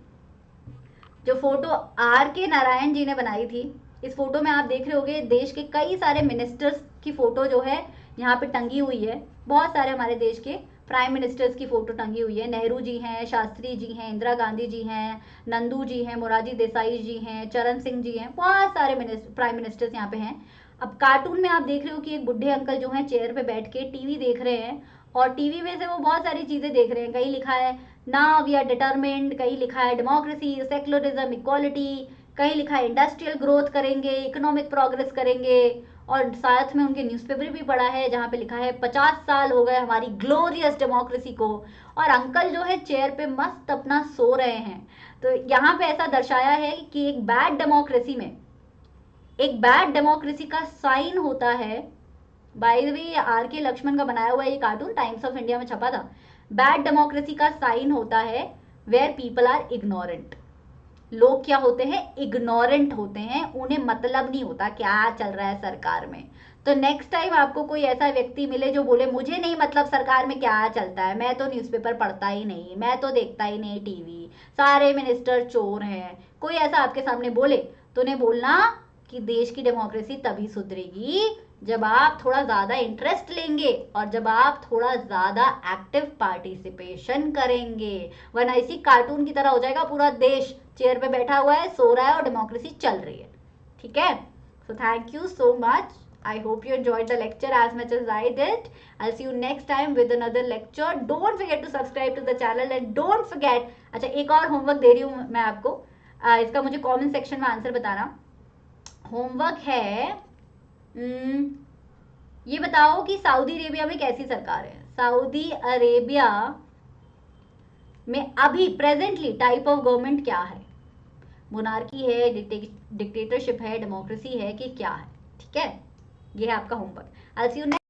जो फोटो आर के नारायण जी ने बनाई थी। इस फोटो में आप देख रहे होंगे देश के कई सारे मिनिस्टर्स की फोटो जो है यहाँ पे टंगी हुई है। बहुत सारे हमारे देश के प्राइम मिनिस्टर्स की फोटो टंगी हुई है। नेहरू जी हैं, शास्त्री जी हैं, इंदिरा गांधी जी हैं, नंदू जी हैं, मोरारजी देसाई जी हैं, चरण सिंह जी हैं, बहुत सारे प्राइम मिनिस्टर्स यहाँ पे हैं। अब कार्टून में आप देख रहे हो कि एक बुढ़े अंकल जो हैं चेयर पे बैठ के टीवी देख रहे हैं, और टीवी में से वो बहुत सारी चीजें देख रहे हैं। कहीं लिखा है नाउ वी आर डिटरमिन्ड, कहीं लिखा है डेमोक्रेसी, सेक्युलरिज्म, इक्वालिटी, कहीं लिखा है इंडस्ट्रियल ग्रोथ करेंगे, इकोनॉमिक प्रोग्रेस करेंगे, और साथ में उनके न्यूज़पेपर भी पढ़ा है जहाँ पे लिखा है 50 साल हो गए हमारी ग्लोरियस डेमोक्रेसी को। और अंकल जो है चेयर पे मस्त अपना सो रहे हैं। तो यहाँ पे ऐसा दर्शाया है कि एक बैड डेमोक्रेसी का साइन होता है। बाय द वे आर के लक्ष्मण का बनाया हुआ ये कार्टून टाइम्स ऑफ इंडिया में छपा था। बैड डेमोक्रेसी का साइन होता है वेयर पीपल आर इग्नोरेंट। लोग क्या होते हैं, इग्नोरेंट होते हैं, उन्हें मतलब नहीं होता क्या चल रहा है सरकार में। तो नेक्स्ट टाइम आपको कोई ऐसा व्यक्ति मिले जो बोले मुझे नहीं मतलब सरकार में क्या चलता है, मैं तो न्यूज़पेपर पढ़ता ही नहीं, मैं तो देखता ही नहीं टीवी, सारे मिनिस्टर चोर हैं, कोई ऐसा आपके सामने बोले, तो उन्हें बोलना कि देश की डेमोक्रेसी तभी सुधरेगी जब आप थोड़ा ज़्यादा इंटरेस्ट लेंगे और जब आप थोड़ा ज़्यादा एक्टिव पार्टिसिपेशन करेंगे, वरना इसी कार्टून की तरह हो जाएगा पूरा देश चेयर पे बैठा हुआ है, सो रहा है और डेमोक्रेसी चल रही है। ठीक है, so thank you so much. I hope you enjoyed the lecture as much as I did. I'll see you next time with another lecture. Don't forget to subscribe to the channel and don't forget. अच्छा, एक और homework दे रही हूँ मैं आपको, इसका मुझे comment section में आंसर बताना। होमवर्क है, ये बताओ कि सऊदी अरेबिया में कैसी सरकार है। सऊदी अरेबिया में अभी प्रेजेंटली टाइप ऑफ गवर्नमेंट क्या है, मोनार्की है, डिक्टेटरशिप है, डेमोक्रेसी है कि क्या है। ठीक है, ये है आपका homework. I see you next